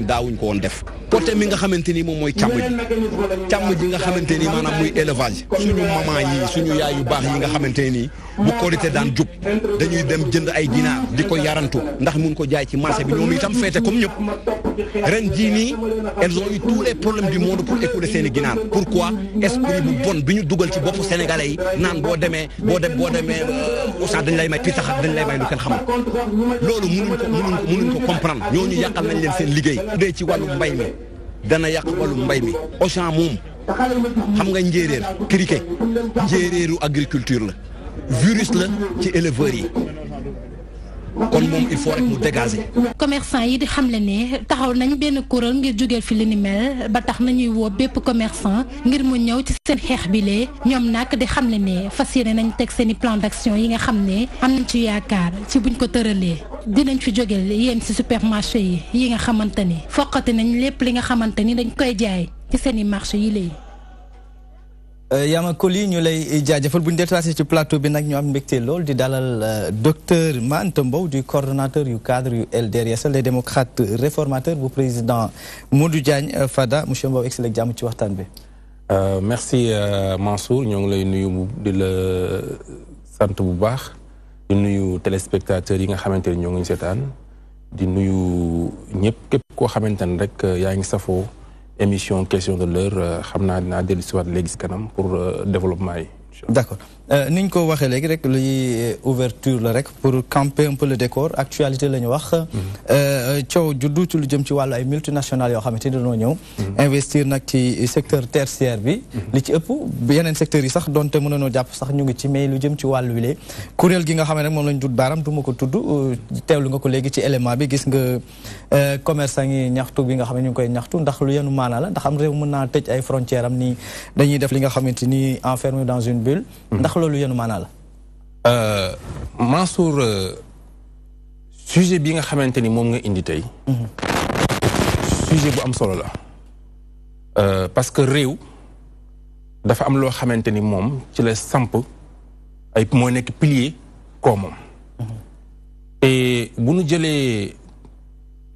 daawuñ ko woon def côté mi nga xamante ni moom mooy càmm ji nga xamante ni maanaam muy élevage suñu maman yi suñu yaay yu baax yi nga xamante ni bu korité daan jub dañuy dem jënd ay ginaar di ko yarantu ndax mun ko jaay ci marché bi ñoom itam feete comme ñëpp ren jii nii elles ont eu tous les problèmes du monde pour écouler seeni ginaar pourquoi esprit bu bon bi ñu dugal ci boppu sénégalais yi naan boo demee Auchan dañ lay may pitax dañ lay may lu kenn xamul loolu mënuñ ko comprendre ñooñu yàqal nañ leen seen liggéey dee ci wàllu mbay mi dana yàq wàllu mbay mi Auchan moom xam nga njéeréer criquet njéeréeru agriculture la virus la ci éleveurs yi kon moom il faut rek mu dégager. commerçant yi di xamle ne taxaw nañ benn kuréel ngir jógeel fi li ni mel ba tax nañuy woo bépp commerçant ngir mu ñëw ci seen xeex bi lee ñoom nag di xamle ne fas yéene nañ teg seen i plan d'action yi nga xam ne am nañ ci yaakaar ci buñ ko tëralee dinañ fi jógeel yéen ci supermarché yi nga xamante ni foqati nañ lépp li nga xamante ni dañ koy jaay ci seen i marché yi léegi. Yama Koli ñu lay jaajëfal bu ñu déplacé ci plateau bi nag ñu am mbégte lool di dalal docteur Mante Mbow du coordonnateur yu cadre yu LDRS les démocrates réformateurs bu président Modou Diagne Fada monsieur Mbow egsi ak jàmm ci waxtaan bi. Merci Mansour ñoo ngi lay nuyu di la sant bu baax di nuyu téléspectateurs yi nga xamante ne ñoo ngi seetaan di nuyu ñëpp képp koo xamante ne rek yaa ngi safoo. Émission question de l'heure xam naa dinaa dellu si waat léegi si kanam pour développement yi. D'accord ni ñu ko waxee léegi rek luy ouverture la rek pour camper un peu le décor actualité la ñu wax. coow juddu ci lu jëm ci wàllu ay multinationales yoo xamante ni dañoo ñëw. investir nag ci secteur tertiaire bi. li ci ëpp yeneen secteurs yi sax donte mën nañoo jàpp sax ñu ngi ci mais lu jëm ci wàllu wile. kuréel gi nga xam ne rek moom lañ dut baaram du ma ko tudd teewlu nga ko léegi ci élément bi gis nga commerçant yi ñaxtu bi nga xam ne ñu ngi koy ñaxtu ndax lu yenu maanaa la ndax am réew mën naa tëj ay frontières am ni dañuy def li nga xamante ni enfermé dans une bulle. ndax loolu yenu maanaa la. Mansour sujet bi nga xamante ni moom nga indi tey. sujet bu am solo la. parce que réew dafa am loo xamante ni moom ci la samp ay moo nekk pilier koomam. et bu nu jëlee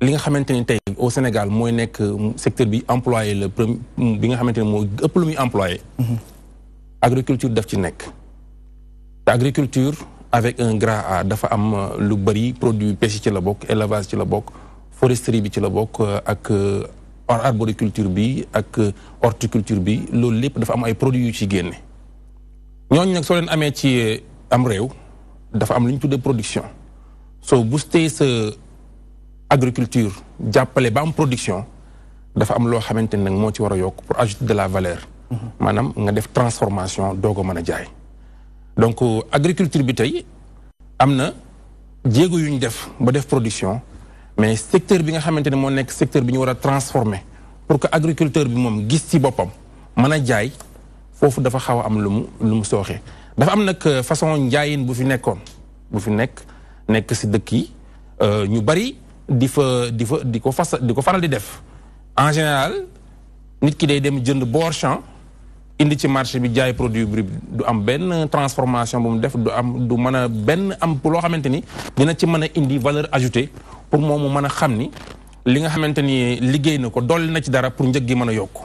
li nga xamante ni tey au Sénégal mooy nekk secteur bi employé le premier bi nga xamante ni moo ëpp lu muy employé. agriculture daf ci nekk. te agriculture avec un grand A dafa am lu bëri produit pêche ci la bokk élevage ci la bokk foresterie bi ci la bokk ak arboriculture bi ak horticulture bi loolu lépp dafa am ay produits yu ci génne. ñooñu nag soo leen amee ci am réew dafa am lu ñu tuddee production soo boosté sa agriculture jàppale ba am production dafa am loo xamante ne nag moo ci war a yokk pour ajouter de la valeur. maanaam nga def transformation doo ko mën a jaay. donc agriculture bi tey am na jéego yu ñu def ba def production mais secteur bi nga xamante ne moo nekk secteur bi ñu war a transformer pour que agriculteur bi moom gis ci boppam mën a jaay foofu dafa xaw a am lu mu sooxee. dafa am nag façon njaayin bu fi nekkoon bu fi nekk ci dëkk yi ñu bari di ko faral di def en général nit ki day dem jënd bord champ. indi ci marché bi jaay produit bi du am benn transformation bu mu def du mën a benn am loo xamante ni dina ci mën a indi valeur ajoutée pour moom mu mën a xam ni li nga xamante ni liggéey na ko dolli na ci dara pour njëg gi mën a yokk.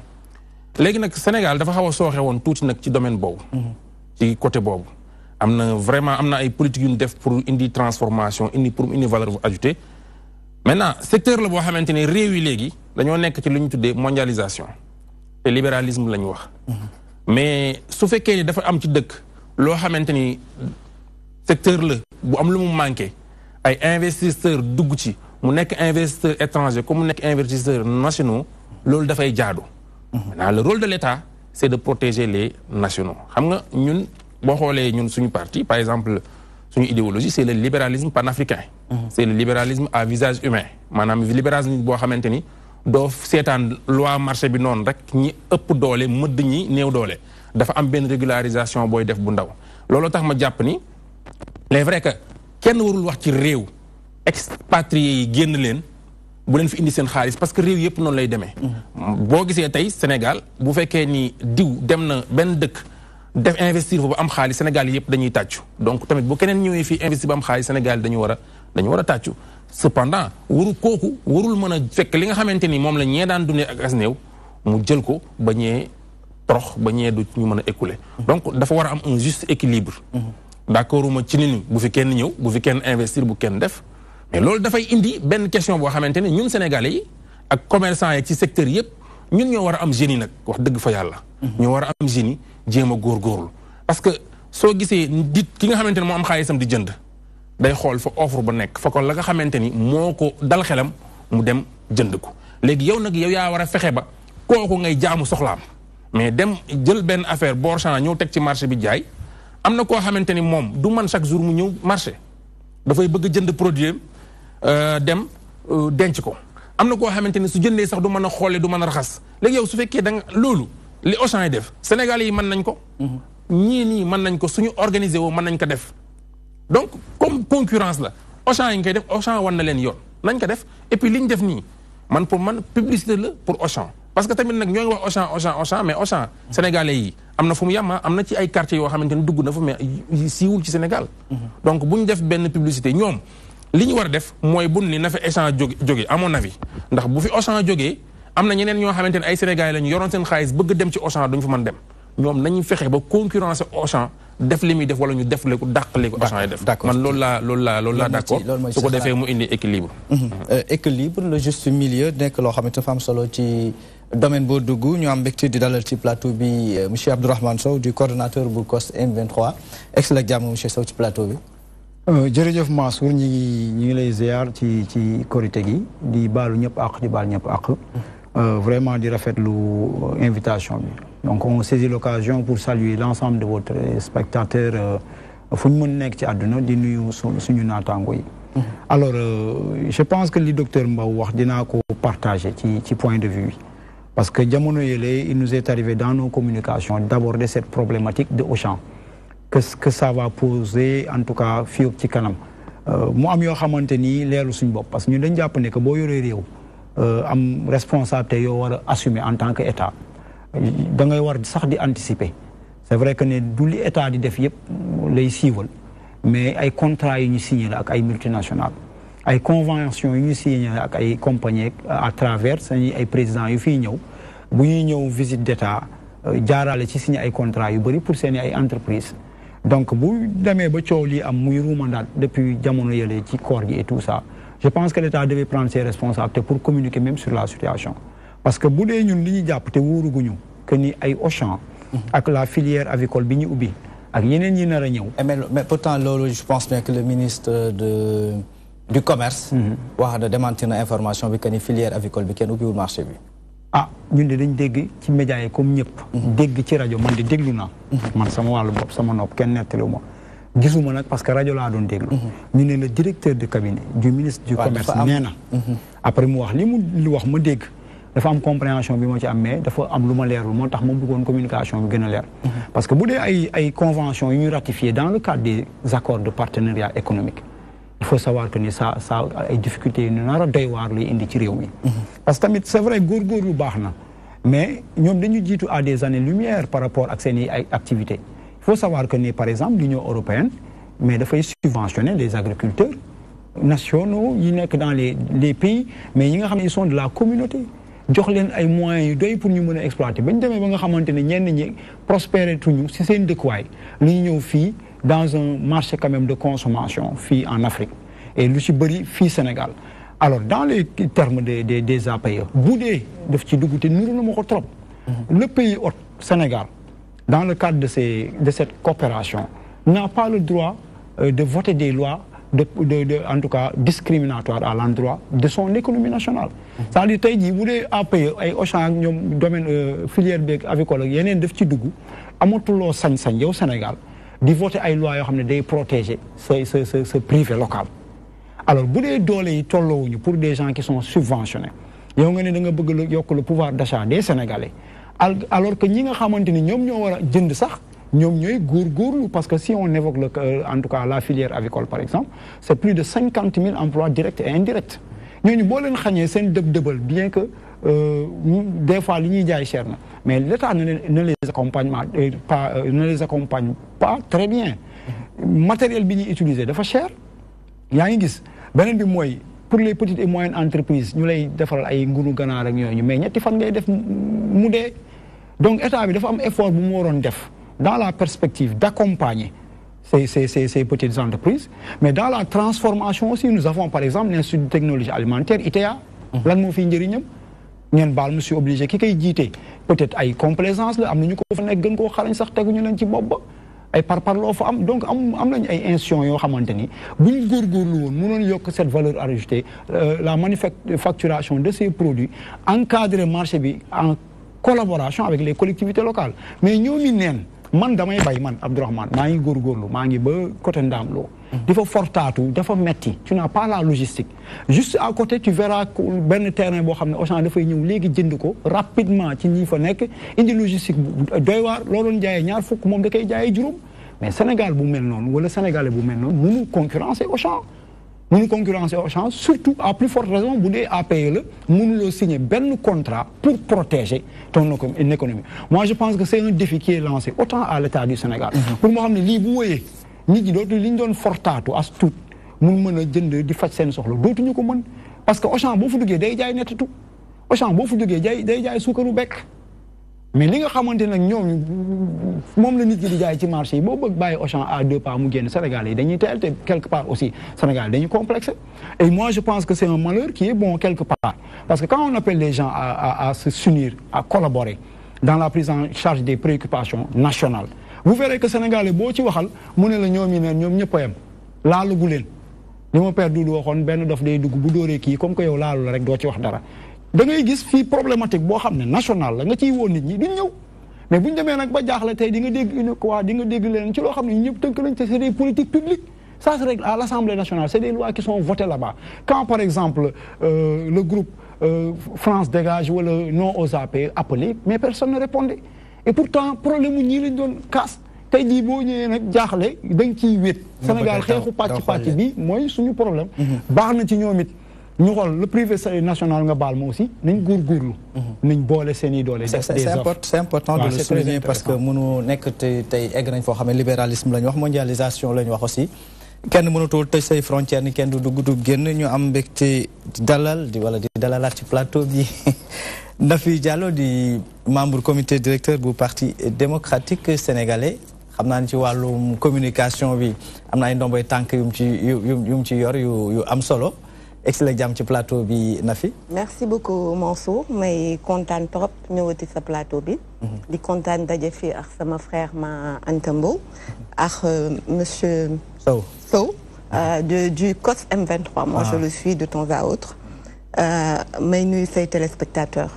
léegi nag Sénégal dafa xaw a sooxe woon tuuti nag ci domaine boobu. ci côté boobu am na ay politique yu ñu def pour indi transformation pour indi valeur ajoutée. maintenant secteur la boo xamante ni réew yi léegi dañoo nekk ci lu ñu tuddee mondialisation te libéralisme la ñu wax. mais su fekkee ni dafa am ci dëkk loo xamante ni secteur la bu am lu mu manqué ay investisseurs dugg ci mu nekk investisseur étranger comme mu nekk investisseurs nationaux loolu dafay jaadu. maintenant le rôle de l'État c'est de protéger les nationaux xam nga ñun boo xoolee ñun suñu parti par exemple suñu idéologie c'est le libéralisme panafricain. c'est le libéralisme à visage humain maanaam libéralisme boo xamante ni. doo seetaan loi marché bi noonu rek ñi ëpp doole mëdd ñi néew doole dafa am benn régularisation booy def bu ndaw looloo tax ma jàpp ni c'est vrai que kenn warul wax ci réew expatriés yi génn leen bu leen fi indi seen xaalis parce que réew yëpp noonu lay demee. boo gisee tey Sénégal bu fekkee ni diw dem na benn dëkk def investir fa ba am xaalis Sénégal yëpp dañuy tàccu donc tamit bu keneen ñëwee fii investir ba am xaalis Sénégal dañu war a tàccu cependant warul mën a fekk li nga xamante ni moom la ñee daan dundee ak as néew mu jël ko ba ñee torox ba ñee du ñu mën a écouler. donc dafa war a am un juste équilibre. d'accord uma ci ni bu fi kenn ñëw bu fi kenn investir bu kenn def mais loolu dafay indi benn question boo xamante ne ñun Sénégalais yi ak commerçant yi ci secteur yëpp ñun ñoo war a am génie nag wax dëgg fa yàlla. ñoo war a am génie jéem a góorgóorlu parce que soo gisee dit ki nga xamante ne moo am xaalisam di jënd day xool fa offre ba nekk fa ko la nga xamante ni moo ko dal xelam mu dem jënd ko léegi yow nag yow yaa war a fexe ba kooku ngay jaamu soxlaam mais dem jël benn affaire borchan ñëw teg ci marché bi jaay am na koo xamante ni moom du man chaque jour mu ñëw marché dafay bëgg jënd produit dem denc ko am na koo xamante ni su jëndee sax du mën a xoolee du mën a raxas léegi yow su fekkee da nga loolu li Auchan yi def Sénégalais yi mën nañ ko ñii nii mën nañ ko suñu organiser woo mën nañ ko def donc comme concurrence la Auchan yi nga koy def Auchan wan na leen yoon nañ ko def et puis li ñu def nii man pour man publicité la pour Auchan parce que tamit nag ñoo ngi wax Auchan mais Auchan Sénégalais yi am na fu mu yem am na ci ay quartiers yoo xamante ni dugg na fa mais siiwul ci Sénégal donc bu ñu def benn publicité ñoom li ñu war a def mooy bun ni na fa Auchan jóge à mon avis ndax bu fi Auchan jógee am na ñeneen ñoo xamante ne ay Sénégalais lañu yoroon seen xaalis bëgg dem ci Auchan duñu fa mën dem ñoom nañu fexe ba concurrencer Auchan def li muy def wala ñu def ko dàqale ko Auchan yi def man loolu laa d'accord su ko defee mu indi équilibre équilibre le juste milieu nekk loo xamante dafa am solo ci domaine boo dugg ñu am mbégte di dalal ci plateau bi monsieur Abdourahmane Sow du coordonnateur bu COS M23 excellent ak jàmm monsieur Sow ci plateau bi jërëjëf Mansour ñi ngi lay ziar ci korité gi di baalu ñëpp àq di baal ñëpp àq vraiment di rafetlu invitation bi donc on saisit l'occasion pour saluer l'ensemble de votre spectateurs fu ñu mën nekk ci àdduna di nuyu suñu naataango yi alors je pense que li docteur Mbow wax dinaa ko partager ci point de vue parce que jamono yële il nous est arrivé dans nos communications d'aborder cette problématique de Auchan que ça va poser en tout cas fii ci kanam mu am yoo xamante ni leeru suñu bopp parce que ñun dañ jàpp ne que boo yoree réew am responsabilité yoo war a assumer en tant que état da ngay war sax di anticiper c'est vrai que ne du li état di def yëpp lay siiwal mais ay contrats yu ñu signé la ak ay multinationales ay conventions yu ñu signé la ak ay compagnies à travers sañuy ay présidents yu fiy ñëw bu ñuy ñëw visite d'état jaarale ci signé ay contrats yu bëri pour seeni ay entreprises donc bu demee ba coow lii am muy ruumandaat depuis jamono yële ci koor gi et tout ça je pense que l'État devait prendre ses responsabilités pour communiquer même sur la situation parce que bu dee ñun li ñu jàpp te wóoruguñu que ni ay Auchan ak la filière avicole bi ñu ubbi ak yeneen ñi nar a ñëw mais pourtant loolu je pense bien que le ministre du commerce wax na démentir na information bi que ni filière avicole bi kenn ubbiwul marché bi ñun de dañ dégg ci médias yi comme ñëpp dégg ci rajo man de déglu naa man sama wàllu bopp sama nopp kenn nettaliwu ma gisuma nag parce que rajo laa doon déglu ñu ne le directeur de cabinet du ministre du commerce nee na après mu wax li mu wax ma dégg dafa am compréhension bi moo ci am mais dafa am lu ma leerul moo tax ma bëggoon communication bi gën a leer parce que bu dee ay convention yu ñu ratifié dans le cadre des accords de partenariat économique il faut savoir que ni ça ay difficultés yu nar a doy waar lay indi ci réew mi parce que tamit c'est vrai góorgóorlu baax na mais ñoom dañu jiitu à des années-lumière par rapport ak seen ay activités il faut savoir que ni par exemple l'Union européenne mais dafay subventionner les agriculteurs nationaux yi nekk dans les pays mais ñi nga xam ne ils sont de la communauté jox leen ay moyens yu doy pour ñu mën a exploiter ba ñu demee ba nga xamante ne ñenn ñi prospérer tuñu ci seen dëkkuwaay lu ñu ñëw fii dans un marché quand même de consommation fii en Afrique et lu ci bëri fii Sénégal alors dans les termes des APE bu dee daf ci dugg te nuru na ma ko trop le pays hôte Sénégal dans le cadre de cette coopération n'a pas le droit de voter des lois en tout cas discriminatoires à l'endroit de son économie nationale c'est-à-dire tey jii bu dee APE ay Auchan ak ñoom domaine filière beeg avicole ak yeneen daf ci dugg amatuloo sañ-sañ yow Sénégal di voter ay lois yoo xam ne day protéger ce privé local alors bu dee doole yi tolloowuñu pour des gens qui sont subventionnés yow nga ne da nga bëgg yokk le pouvoir d'achat des Sénégalais alors que ñi nga xamante ni ñoom ñoo war a jënd sax ñoom ñooy góorgóorlu parce que si on évoque en tout cas la filière avicole par exemple c'est plus de 50 000 emplois directs et indirects ñooñu boo leen xañee seen dëbal bien que des fois li ñuy jaay cher na mais l'État ne les accompagne pas très bien matériel bi ñuy utiliser dafa cher yaa ngi gis beneen bi mooy pour les petites et moyennes entreprises ñu lay defaral ay ngunu ganaar ak ñooñu mais ñetti fan ngay def mu dee donc état bi dafa am effort bu mu waroon def dans la perspective d'accompagner ces petites entreprises mais dans la transformation aussi nous avons par exemple l'Institut de technologie alimentaire ITA lan moo fiy njëriñam ngeen baal monsieur obligé ki koy jiite peut-être ay complaisance la am na ñu ko fa nekk gën koo xarañ sax teguñu leen ci bopp ba ay parparloo fa am donc am nañu ay institutions yoo xamante ni buñ góorgóorlu woon mënoon yokk cette valeur ajoutée la manufacturation de ces produits encadrer marché bi en collaboration avec les collectivités locales mais ñoomi neen man damay bay man Abdourahmane maa ngi góorgóorlu maa ngi ba côté Ndamloo di fa fortaatu dafa metti tu n'as pas la logistique juste à côté tu verras benn terrain boo xam ne Auchan dafay ñëw léegi jënd ko rapidement ci ñi fa nekk indi logistique doy waar looloon jaayee ñaar fukk moom da koy jaayee juróom mais Sénégal bu mel noonu wala Sénégalais bu mel noonu mënu concurrencer Auchan surtout à plus forte raison bu dee APE la mënuloo signer benn contrat pour protéger ton économie moi je pense que c'est un défi qui est lancé autant à l'État du Sénégal pour moo xam ne lii bu wóyee nit ñi dootu li ñu doon fortaatu as tuut mun mën a jënd di faj seen soxla dootuñu ko mën parce que Auchan boo fa duggee day jaay nettatu Auchan boo fa duggee day jaay suukaru bekk mais li nga xamante nag ñoom moom la nit ñi di jaay ci marché yi boo bëgg bàyyi Auchan à 2 pas mu génn Sénégal yi dañuy teel te quelque part aussi Sénégal dañuy complexé et moi je pense que c'est un malheur qui est bon quelque part parce que quand on appelle les gens à se s'unir à collaborer dans la prise en charge des préoccupations nationales vous verrez que Sénégalais boo ci waxal mu ne la ñoom yi neen ñoom ñëpp a yem laalugu leen li ma père Doudou waxoon benn dof day dugg bu dóoree kii comme que yow laalu la rek doo ci wax dara da ngay gis fii problématique boo xam ne national la nga ciy woon nit ñi duñ ñëw mais buñ demee nag ba jaaxle tey di nga dégg une quoi di nga dégg leen ci loo xam ne ñëpp tënk nañ te c'est des politiques publiques ça se règle à l'Assemblée nationale c'est des lois qui sont votées là-bas quand par exemple le groupe France Dégage wala non aux APE appelé mais personne ne répondait et pourtant problème ñii lañ doon kaas tey jii boo ñëwee nag jaaxle da nga ciy wét Sénégal xeexu pàcc bi mooy suñu problème baax na ci ñoom it ñu xool le privé national nga baal ma aussi nañ góorgóorlu nañ boole seen i doole c'est important de le souligner parce que mënu nekk tey egg nañ foo xam ne libéralisme la ñu wax mondialisation la ñu wax aussi kenn mënutul tëj say frontières ni kenn du dugg du génn ñu am mbégte dalal di dalalaat ci plateau bi Nafi Diallo di membre comité directeur bu parti démocratique sénégalais xam naa ni ci wàllum communication bi am na ay ndomboy tànk yu mu ci yor yu am solo excellent jàmm ci plateau bi Nafi. merci beaucoup Mansour may kontaan trop ñëwati sa plateau bi. di kontaan daje fii ak sama frère ma Anta Mbow ak monsieur Sow du COS M23 moi je le suis de temps à autre may nuyu say téléspectateurs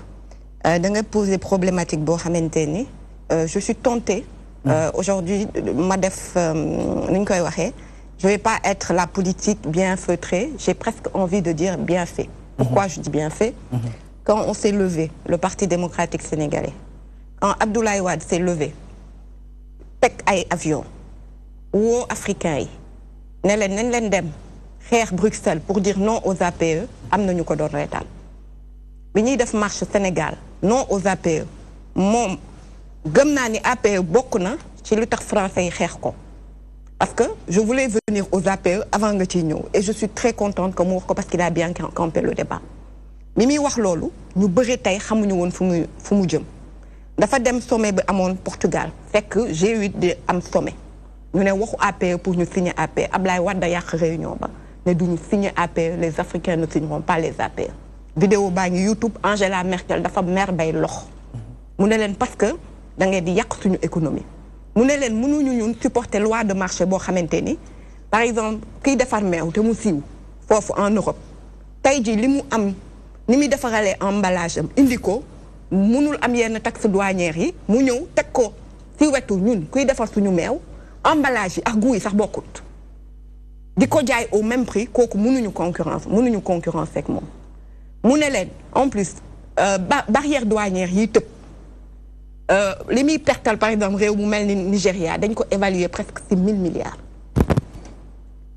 da nga poser problématique boo xamante ni je suis tentée aujourd'hui ma def ni ñu koy waxee je vais pas être la politique bien feutrée j'ai presque envie de dire bien fait pourquoi je dis bien fait quand on s'est levé le Parti démocratique sénégalais quand Abdoulaye Wade s'est levé teg ay avion woo africains yi ne leen nañ leen dem xeex Bruxelles pour dire non aux APE am nañu ko doon reetaan bi ñuy def marche Sénégal non aux APE moom gëm naa ni APE bokk na ci lu tax français yi xeex ko parce que je voulais venir aux APE avant nga ciy ñëw et je suis très contente que mu wax ko parce qu'il a bien campé le débat bi muy wax loolu ñu bëri tey xamuñu woon fu mu jëm dafa dem sommet bi amoon Portugal fekk G8 di am sommet ñu ne waxu APE pour ñu signer APE Ablaye Wade da yàq réunion ba ne duñu signer APE les Africains ne signeront pas les APE vidéo baa ngi YouTube Angela Merkel dafa mer bay lox mu ne leen parce que da ngeen di yàq suñu économie mu ne leen mënuñu ñun supporter loi de marché boo xamante ni par exemple kiy defar meew te mu siiw foofu en Europe tey ji li mu am ni muy defaralee emballage am indi ko mënul am yenn taxe douanière yi mu ñëw teg ko si wetu ñun kuy defar suñu meew emballage yi ak goût yi sax bokkut di ko jaay au même prix kooku mënuñu concurrence ak moom mu ne leen en plus barrière douanière yi tëb li muy pertal par exemple réew mu mel ni Nigéria dañ ko évaluer presque 6 000 milliards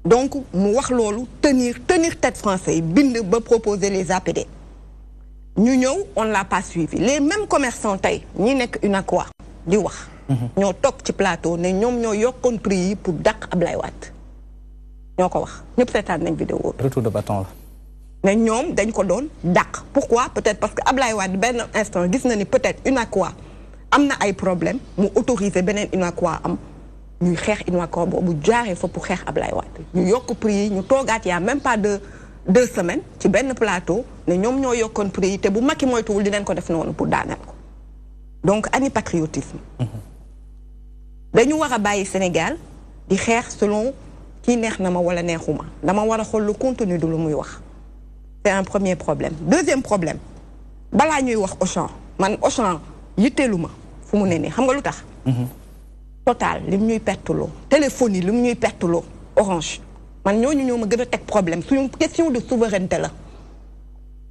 donc mu wax loolu tenir tête français yi bind ba proposer les APD ñu ñëw on l'a pas suivi les mêmes commerçants tey ñi nekk UNACOIS di wax ñoo toog ci plateau ne ñoom ñoo yokkoon prix yi pour dàq Ablaye Wade ñoo ko wax ñëpp seetaan nañ vidéo retour de bâton la mais ñoom dañ ko doon dàq. Pourquoi? Peut-être parce que Ablaye Wade benn instant gis na ni peut-être UNACOIS am na ay problème mu autoriser beneen UNACOIS am ñuy xeex UNACOIS boobu jaaree fa pour xeex Ablaye Wade ñu yokk prix yi ñu toogaat y a même pas deux semaines ci benn plateau ne ñoom ñoo yokkoon prix yi te bu Macky moytuwul dinañ ko def noonu pour daaneel ko donc ani patriotisme. dañu war a bàyyi Sénégal di xeex selon kii neex na ma wala neexuma dama war a xool le contenu de lu muy wax. C'est un premier problème. Deuxième problème, balaa ñuy wax Auchan man Auchan yitteelu ma fu mu ne nii xam nga lu tax. Total lim ñuy perteloo téléphonie lim ñuy perteloo Orange man ñooñu ñoo ma gën a teg problème suñu question de souveraineté la.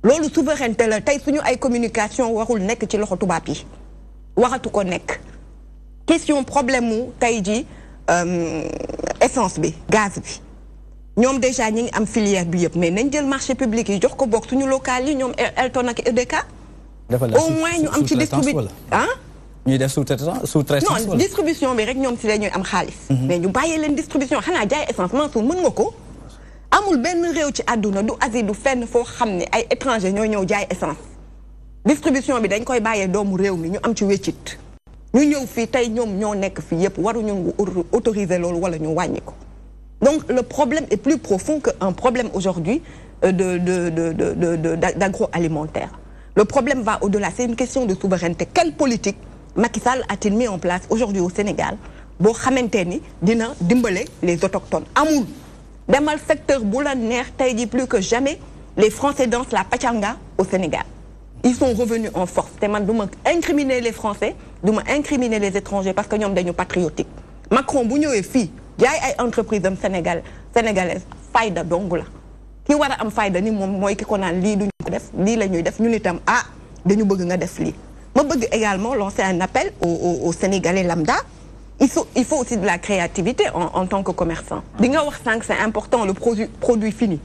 loolu souveraineté la tey suñu ay communication warul nekk ci loxo tubaab yi waxatu ko nekk question problème mu tey ji essence bi gaz bi. ñoom déjà ñi ngi am filière bi yëpp mais nañ jël marché public yi jox ko bokk suñu local yi ñoom Elton ak EDK. au moins ñu am ci distribution ñuy def sous-traitance non distribution bi rek ñoom si dañuy am xaalis. mais ñu bàyyee leen distribution xanaa jaay essence Mansour mën nga ko. amul benn réew ci àdduna du Asie du fenn foo xam ne ay étranger ñoo ñëw jaay essence. distribution bi dañ koy bàyyee doomu réew mi ñu am ci wéccit. ñu ñëw fii tey ñoom ñoo nekk fii yëpp waruñu autoriser loolu wala ñu wàññi ko. Donc le problème est plus profond qu'un problème aujourd'hui d'agroalimentaire. Le problème va au-delà, c'est une question de souveraineté. Quelle politique Macky Sall a-t-il mis en place aujourd'hui au Sénégal pour xamanteni dina dimbale les autochtones amul demal secteur bu la neex tey ji plus que jamais les Français dansent la pachanga au Sénégal. Ils sont revenus en force. Te man duma incriminer les Français, duma incriminer les étrangers parce que ñoom dañu patriotique. Macron bu ñëwee fii jaay ay entreprise am sénégalaise fayda dong la ki war a am fayda ni moom mooy ki ko naan lii duñu ko def lii la ñuy def ñun itam dañu bëgg nga def lii. ma bëgg également lancer un appel aux Sénégalais lambda. Il faut aussi de la créativité en tant que commerçant. Li nga wax sànq c'est important le produit fini.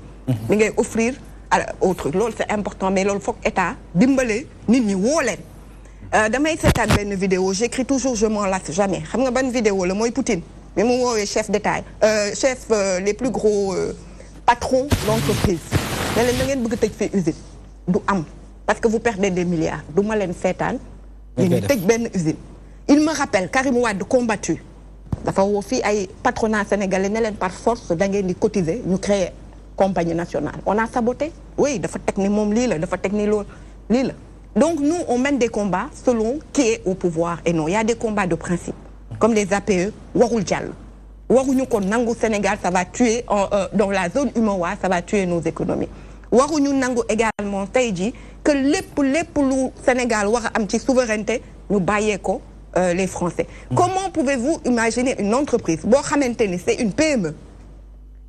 li ngay offrir au truc loolu c'est important mais loolu foog état dimbale nit ñi woo leen. damay seetaan benn vidéo j'écris toujours je m'en lasse jamais xam nga ban vidéo la mooy Poutine. Mais mu woowee chef d'État chef les plus gros patrons d'entreprise ne leen da ngeen bëgg tëj fii usine du am parce que vous perdez des milliards du ma leen seetaan yéen tëj benn usine. Il me rappelle Karim Wade combattu dafa woo fii ay patronat sénégalais ne leen par force da ngeen di cotiser ñu créer compagnie nationale on a saboté oui dafa teg ni moom lii la dafa teg ni loolu lii la donc nous on mène des combats selon qui est au pouvoir et non il y a des combats de principe. Comme les APE, warul jàll waruñu ko nangu Sénégal ça va tuer dans la zone UEMOA ça va tuer nos économies waruñu nangu également tey jii que lépp lu Sénégal war a am ci souveraineté ñu bàyyee ko les Français. Comment pouvez-vous imaginer une entreprise boo xamante ni c'est une PME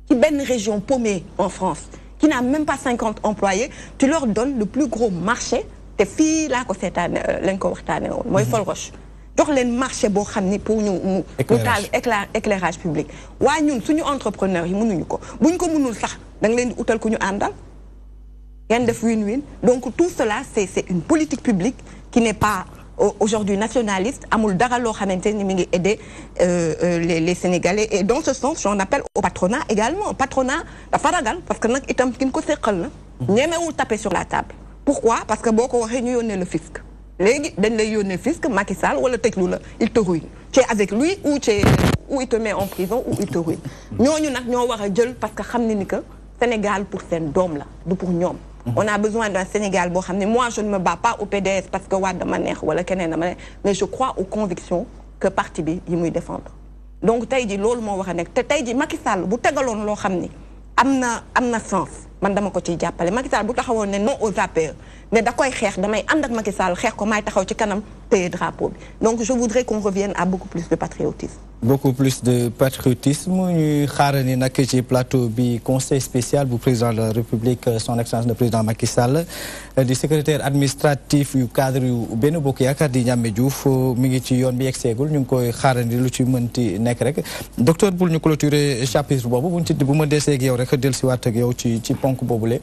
ci benn région paumée en France qui n'a même pas 50 employés tu leur donnes le plus gros marché te fii laa ko seetaane lañ ko waxtaane woon mooy Folroche jox leen marché boo xam ni pour ñu taal éclairage public waaye ñun suñu entrepreneurs yi mënuñu ko buñ ko mënul sax da nga leen di utal ku ñu àndal ngeen def win-win donc tout cela c'est une politique publique qui n'est pas aujourd'hui nationaliste amul dara loo xamante ni mi ngi aider les Sénégalais et dans ce sens j'en appelle au patronat également patronat dafa ragal parce que nag itam ki ko seqal na ñemewul taper sur la table pourquoi parce que boo ko waxee ñu yónnee le fisc léegi dañ lay yónnee fisc Macky Sall wala tëjlu la il te ruine tu es avec lui ou il te met en prison ou il te ruine ñooñu nag ñoo war a jël parce que xam ne ni que Sénégal pour seen doom la du pour ñoom on a besoin d'un Sénégal boo xam ne moi je ne me bats pas au PDS parce que Wade dama neex wala keneen dama neex mais je crois aux convictions que parti bi yi muy défendre donc tey ji loolu moo war a nekk te tey ji Macky Sall bu tegaloon loo xam ni am na sens man dama ko ciy jàppale Macky Sall bu taxawoon ne non aux APR mais da koy xeex damay ànd ak Macky Sall xeex ko maay taxaw ci kanam téye drapeau bi donc je voudrais qu'on revienne à beaucoup plus de patriotisme. Beaucoup plus de patriotisme ñuy xaarani nag ci plateau bi conseil spécial bu président de la République son excellence le président Macky Sall di secrétaire administratif yu cadre yu Benno Bokk Yaakaar di Ndiamé Diouf mi ngi ci yoon bi yegseegul ñu ngi koy xaarandi lu ci mënti nekk rek docteur bul ñu clôturer chapitre boobu bu ma desee ak yow rek dellusiwaat ak yow ci ponk boobule.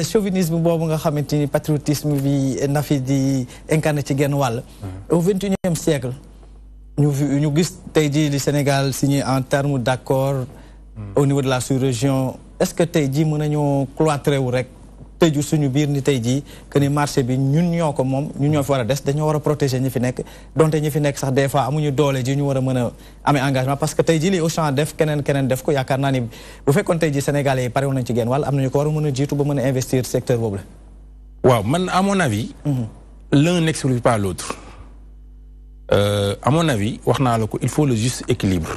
chauvinisme boobu nga xamante ni patriotisme bi na fi di incarné ci genn wàll. au 21e siècle. ñu gis tey jii li Sénégal signé en termes d'accord au niveau de la sous-région est-ce que tey jii mën nañoo cloîtré wu rek tëju suñu biir ni tey jii que ni marché bi ñun ñoo ko moom ñun ñoo fi war a des dañoo war a protéger ñi fi nekk donte ñi fi nekk sax des fois amuñu doole ji ñu war a mën a amee engagement parce que tey jii li Auchan def keneen def ko yaakaar naa ni bu fekkoon tey jii Sénégalais yi pare woon nañ ci genn wàll am nañu ko war a mën a jiitu ba mën a investir secteur boobu la. waaw man à mon avis. l'un n'exclut pas l'autre. À mon avis wax naa la ko il faut le juste équilibre.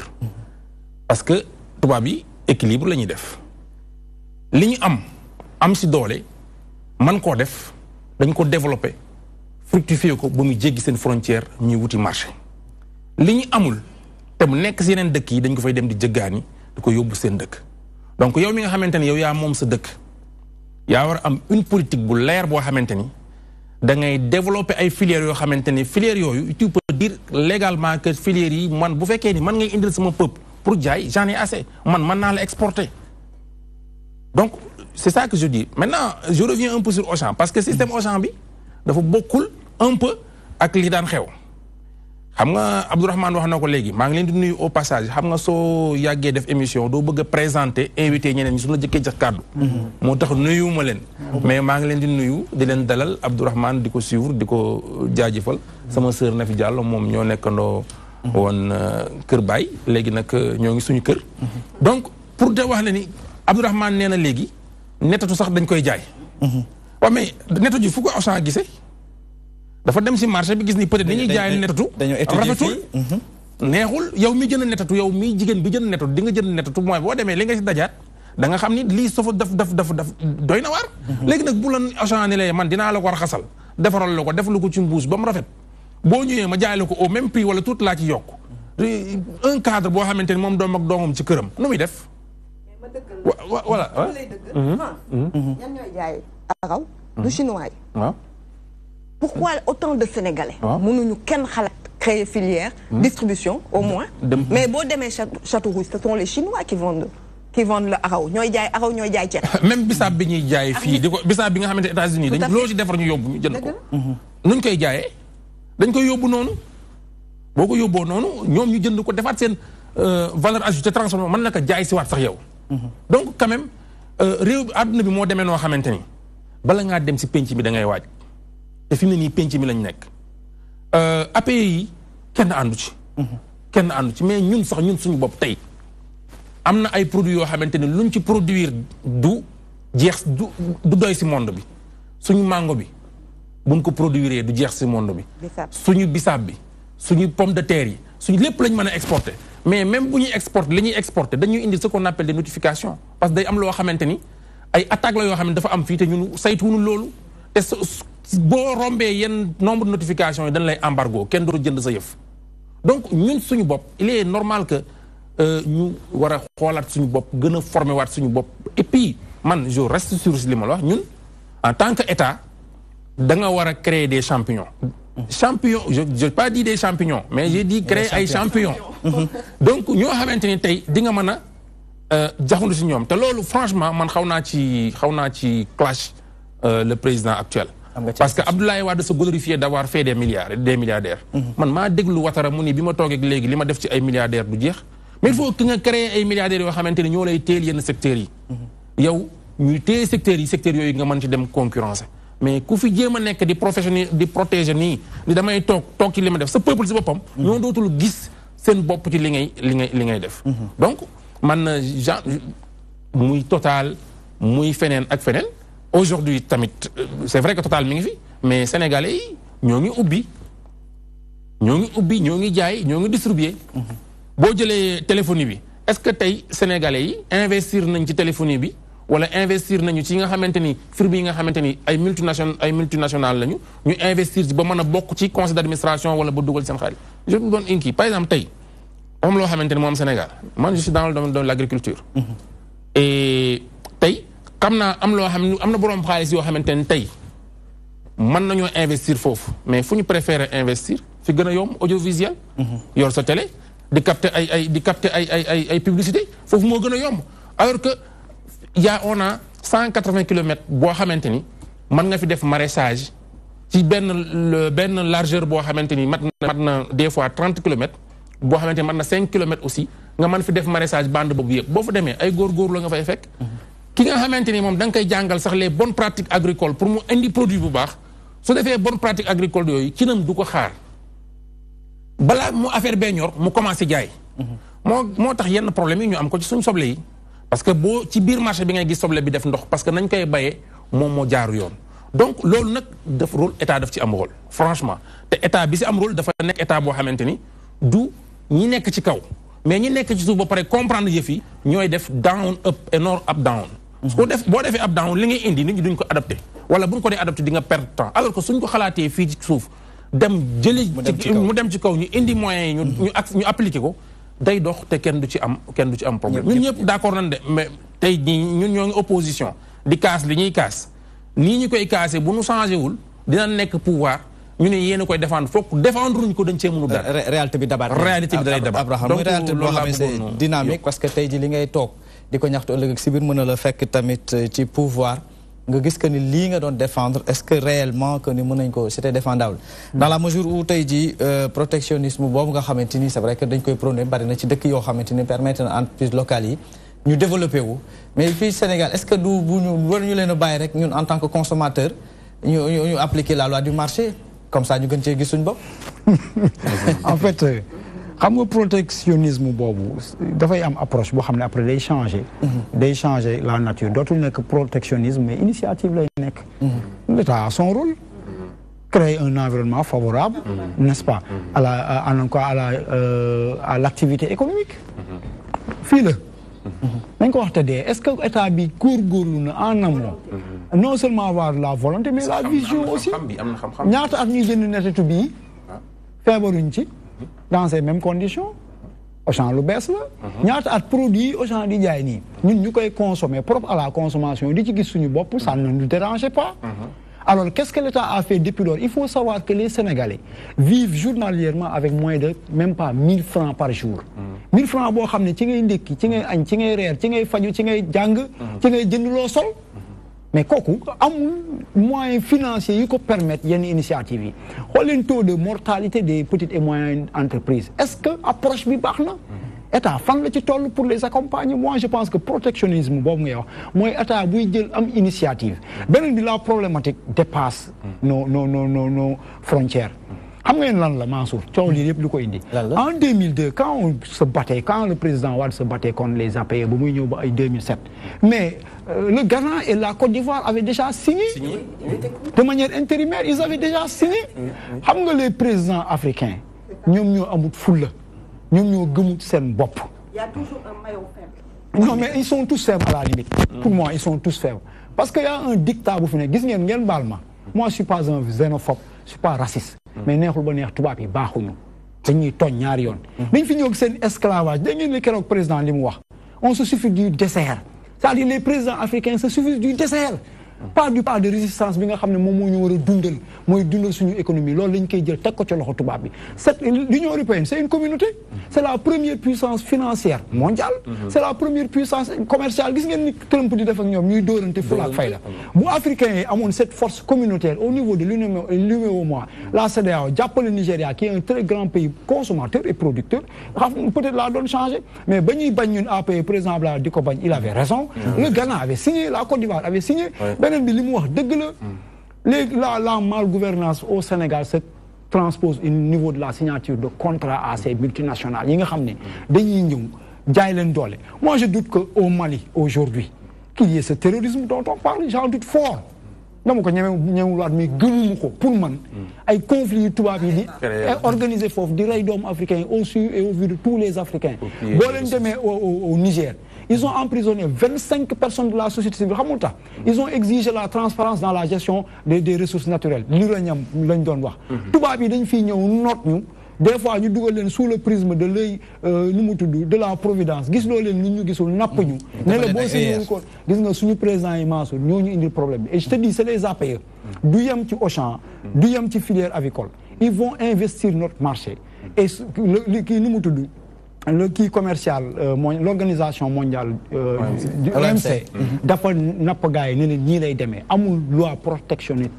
parce que tubaab yi équilibre la ñuy def. li ñu am si doole man koo def dañ ko développer fructifier ko ba muy jéggi seen frontière ñuy wuti marché. li ñu amul te mu nekk si yeneen dëkk yi dañ ko fay dem di jëggaani di ko yóbbu seen dëkk. donc yow mi nga xamante ni yow yaa moom sa dëkk yaa war a am une politique bu leer boo xamante ni da ngay développer ay filières yoo xamante ni filières yooyu tu peux dire légalement que filières yi man bu fekkee ni man ngay indil sama peuple pour jaay j'en ai assez man naa la exporter. donc c'est ça que je dis maintenant je reviens un peu sur Auchan parce que système Auchan bi dafa bokkul un peu ak li daan xew. xam nga Abdourahmane wax na ko léegi maa ngi leen di nuyu au passage xam nga soo yàggee def émission doo bëgg a présenter invité ñeneen ñi su la jëkkee jox kàddu. moo tax nuyuwuma leen. mais maa ngi leen di nuyu di leen dalal Abdourahmane di ko suivre di ko jaajëfal. sama sœur Nafi Diallo moom ñoo nekkandoo woon Kër Baye léegi nag ñoo ngi suñu kër. donc pour te wax la ni Abdourahmane nee na léegi nettatu sax dañ koy jaay. waaw mais nettatu ji fu ko Auchan gisee. dafa dem si marché bi gis ni peut-être dañuy jaay nettatu rafetul neexul yow mi jënd nettatu yow mi jigéen bi jënd nettatu di nga jënd nettatu mooy boo demee li nga si dajaat da nga xam ni lii sofa daf doy na waar. léegi nag bu la Auchan ni lay man dinaa la ko raxasal defaral la ko def lu ko ci mbuus ba mu rafet boo ñëwee ma jaay la ko au même prix wala tout laa ci yokk un cadre boo xamante ni moom doom ak doomam ci këram nu muy def. voilà. ñan ñooy jaay araw du chinois yi. waaw. Pourquoi autant de Sénégalais mënuñu kenn xalaat créer filière distribution au moins mais boo demee Château Rouge ce sont les Chinois qui vendent le araw ñooy jaay araw ñooy jaay ceeb même bisaab bi ñuy jaay fii di ko bisaab bi nga xamante États-Unis dañ loo ci defar ñu yóbbu ñu jënd ko nuñ koy jaayee dañ koy yóbbu noonu boo ko yóbboo noonu ñoom ñu jënd ko defaat seen valeur ajoutée transformé mën na ko jaay si waat sax yow donc quand même réew àdduna bi moo demee noo xamante ni bala ngaa dem si penc mi da ngay waaj te fi mu ne nii penc mi lañ nekk APE yi kenn àndu ci mais ñun sax ñun suñu bopp tey am na ay produits yoo xamante ni luñ ci produire du jeex du doy si monde bi suñu mango bi buñ ko produire du jeex si monde bi suñu bisaab bi suñu pomme de terre yi suñu lépp lañ mën a exporter mais même bu ñuy exporter li ñuy exporter dañuy indi ce qu'on appelle des notifications parce que day am loo xamante ni ay attaques la yoo xam ne dafa am fii te ñun saytuwuñu loolu te boo rombee yenn nombre de notifications yi dañ lay embargo kenn dootu jënd sa yëf donc ñun suñu bopp il est normal que ñu war a xoolaat suñu bopp gën a former waat suñu bopp et puis man je reste sur li ma la wax ñun en tant que état da nga war a créer des champions j'ai pas dit des champignons mais j'ai dit créer ay champions donc ñoo xamante ni tey di nga mën a jaxandu si ñoom te loolu franchement man xaw naa ci clash le président actuel parce que Abdoulaye Wade se glorifiait d'avoir fait des milliardaires man maa déglu Ouattara mu ni bi ma toogee léegi li ma def ci ay milliardaires du jeex mais il faut que nga créer ay milliardaires yoo xamante ni ñoo lay téel yenn secteurs yi yow ñuy téye secteurs yooyu nga mën ci dem concurrencer mais ku fi jéem a nekk di professionnel di protéger nii ni damay toog ci li ma def sa peuple si boppam ñoo dootul gis seen bopp ci li ngay def donc man muy Total muy feneen ak feneen aujourd'hui tamit c'est vrai que Total mi ngi fi mais sénégalais yi ñoo ngi ubbi ñoo ngi jaay ñoo ngi distribuer boo jëlee téléphonie bi est-ce que tey sénégalais yi investir nañ ci téléphonie bi wala investir nañu ci nga xamante ni firme yi nga xamante ni ay multinationales lañu ñu investir ci ba mën a bokk ci conseil d'administration wala ba dugal seen xaalis je vous donne une kii par exemple tey am loo xamante ni moo am Sénégal man je suis dans le domaine de l'agriculture et tey xam naa am loo xam ne am na boroom xaalis yoo xamante ni tey mën nañoo investir foofu mais fu ñu préférer investir fi gën a yomb audiovisuel yor sa télé di capter ay publicité foofu moo gën a yomb alors que on a 180 kilomètres boo xamante ni mën nga fi def maraîchage ci benn largeur boo xamante ni mat na des fois 30 kilomètres boo xamante ni mat na 5 kilomètres aussi nga mën fi def maraîchage bande boobu yëpp boo fa demee ay góorgóorlu la nga fay fekk ki nga xamante ni moom da nga koy jàngal sax les bonnes pratiques agricoles pour mu indi produit bu baax su defee bonnes pratiques agricoles yooyu cinam du ko xaar balaa mu affaire bee ñor mu commencé jaay. moo tax yenn problème yi ñu am ko ci suñ soble yi parce que boo ci biir marché bi ngay gis soble bi def ndox parce que nañ koy bayee moom moo jaaru yoon donc loolu nag daf rôle état daf ci am rôle franchement te état bi si am rôle dafa nekk état boo xamante ni du ñi nekk ci kaw mais ñi nekk ci suuf ba pare comprendre yëf yi ñooy def down up et not up down. boo defee up down li ngay indi nit ñi duñ ko adapté wala buñ ko dee adapté di nga perdre temps alors que suñ ko xalaatee fii ci suuf dem jëli mu dem ci kaw ñu indi moyens yi ñu appliqué ko day dox te kenn du ci am problème ñun ñëpp d'accord nañ de mais tey ñun ñoo ngi opposition di kaas li ñuy kaas nii ñu koy kaasee bu nu changé wul dina nekk pouvoir ñu ne yéen a koy défendre foog défendre ñu ko dañ cee mënu dara réalité bi dabaat réalité bi day dabaat Abraham muy réalité boo xam ne c'est dynamique parce que tey ji li ngay toog di ko ñaxtu ëllëg si biir mën na la fekk tamit ci pouvoir nga gis que ni lii nga doon défendre est-ce que réellement que ni mën nañ ko c'était défendable dans la mesure où tey ji protectionnisme boobu nga xamante ni c'est vrai que dañ koy prôné bari na ci dëkk yoo xamante ni permettre na entreprise locale yi ñu développé wu mais fii Sénégal est-ce que du bu ñu war ñu leen a bàyyi rek ñun en tant que consommateur ñu appliquer la loi du marché comme ça ñu gën cee gis suñu bopp en fait xam nga protectionnisme boobu dafay am approche boo xam ne après day changer la nature dootul nekk protectionnisme mais initiative lay nekk l'État a son rôle créer un environnement favorable n'est-ce pas à l'activité économique fii la nañ ko wax te dee est-ce que état bi góorgóorlu na en amont non seulement avoir la volonté mais la vision aussi ñaata at ñuy jënd netetu bii feebaruñ ci dans ces mêmes conditions Auchan lu bees la ñaata at produit Auchan di jaay nii ñun ñu koy consommer propre à la consommation di ci gis suñu bopp ça ne nous dérange pas alors qu'est-ce que l'État a fait depuis lors il faut savoir que les Sénégalais vivent journalièrement avec moins de même pas 1000 francs par jour 1000 francs boo xam ne ci ngay ndékki ci ngay añ ci ngay reer ci ngay faju ci ngay jàng ci ngay jënd loo sol mais kooku amul moyens financiers yu ko permettre yenn initiative yi xool leen taux de mortalité des petites et moyennes entreprises est-ce que approche bi baax na état fan la ci toll pour les accompagner moi je pense que protectionnisme boobu ngay wax mooy état buy jël am initiative beneen bi la problématique dépasse nos frontières xam ngeen lan la Mansour coow lii yëpp lu ko indi en 2002 quand le président Wade se battait contre les APE ba muy ñëw ba ay 2007 mais le Ghana et la Côte d'Ivoire avaient déjà signé de manière intérimaire ils avaient déjà signé xam nga les présidents africains ñoom ñoo amut fulla ñoom ñoo gëmut seen bopp il y a toujours un maillon faible non mais ils sont tous faibles à la limite pour moi ils sont tous faibles parce que y a un dictat bu fi ne gis ngeen baal ma moi je suis pas un xénophobe je suis pas raciste mais neexul ba neex tubaab yi baaxuñu dañuy tooñ ñaari yoon dañ fi ñëw seen esclavage da ngeen ne keroog président li mu wax on se suffit du dessert c'est-à-dire les présidents africains se suffisent du dessert pas du pas de résistance bi nga xam ne moom moo ñu war a dundal mooy dundal suñu économie loolu lañ koy jël teg ko ci loxo tubaab bi l'Union européenne c'est une communauté c'est la première puissance financière mondiale c'est la première puissance commerciale gis ngeen ni Trump di def ak ñoom ñuy dóorante fula ak fayda bu africains yi amoon cette force communautaire au niveau de l'UEMOA la CEDEAO jàppale Nigeria qui est un très grand pays consommateur et producteur xam peut-être la doon changer mais ba ñuy bañ ñun APE président Abdoulaye di ko bañ il avait raison le Ghana avait signé la Côte d'Ivoire avait signé beneen bi li mu wax dëgg la léegi la malgouvernance au Sénégal se transpose au niveau de la signature de contrats à ces multinationales yi nga xam ne dañuy ñëw jaay leen doole moi je doute que au Mali aujourd'hui qu'il y ait ce terrorisme dont on parle j'en doute fort dama ko ñemewulaat mais gëmuma ko pour man ay conflits yu tubaab yi di organiser foofu di rey doomu africains au su et au vu de tous les Africains boo leen demee au Niger ils ont emprisonné 25 personnes de la société civile xamul tax ils ont exigé la transparence dans la gestion des ressources naturelles l'uranium lañ doon wax tubaab yi dañ fiy ñëw noot ñu des fois ñu dugal leen sous le prisme de l'œil nu mu tudd de la providence gis loo leen nit ñu gisul napp ñu ne la boo signé ko gis nga suñu président yi Mansour ñoo ñu indil problème bi et je te dis c'est les APE du yem ci Auchan du yem ci filière avicole ils vont investir notre marché et kii nu mu tudd le kii commercial l'organisation mondiale du OMC dafa napp gars yi ne leen ñii lay demee amul loi protectionniste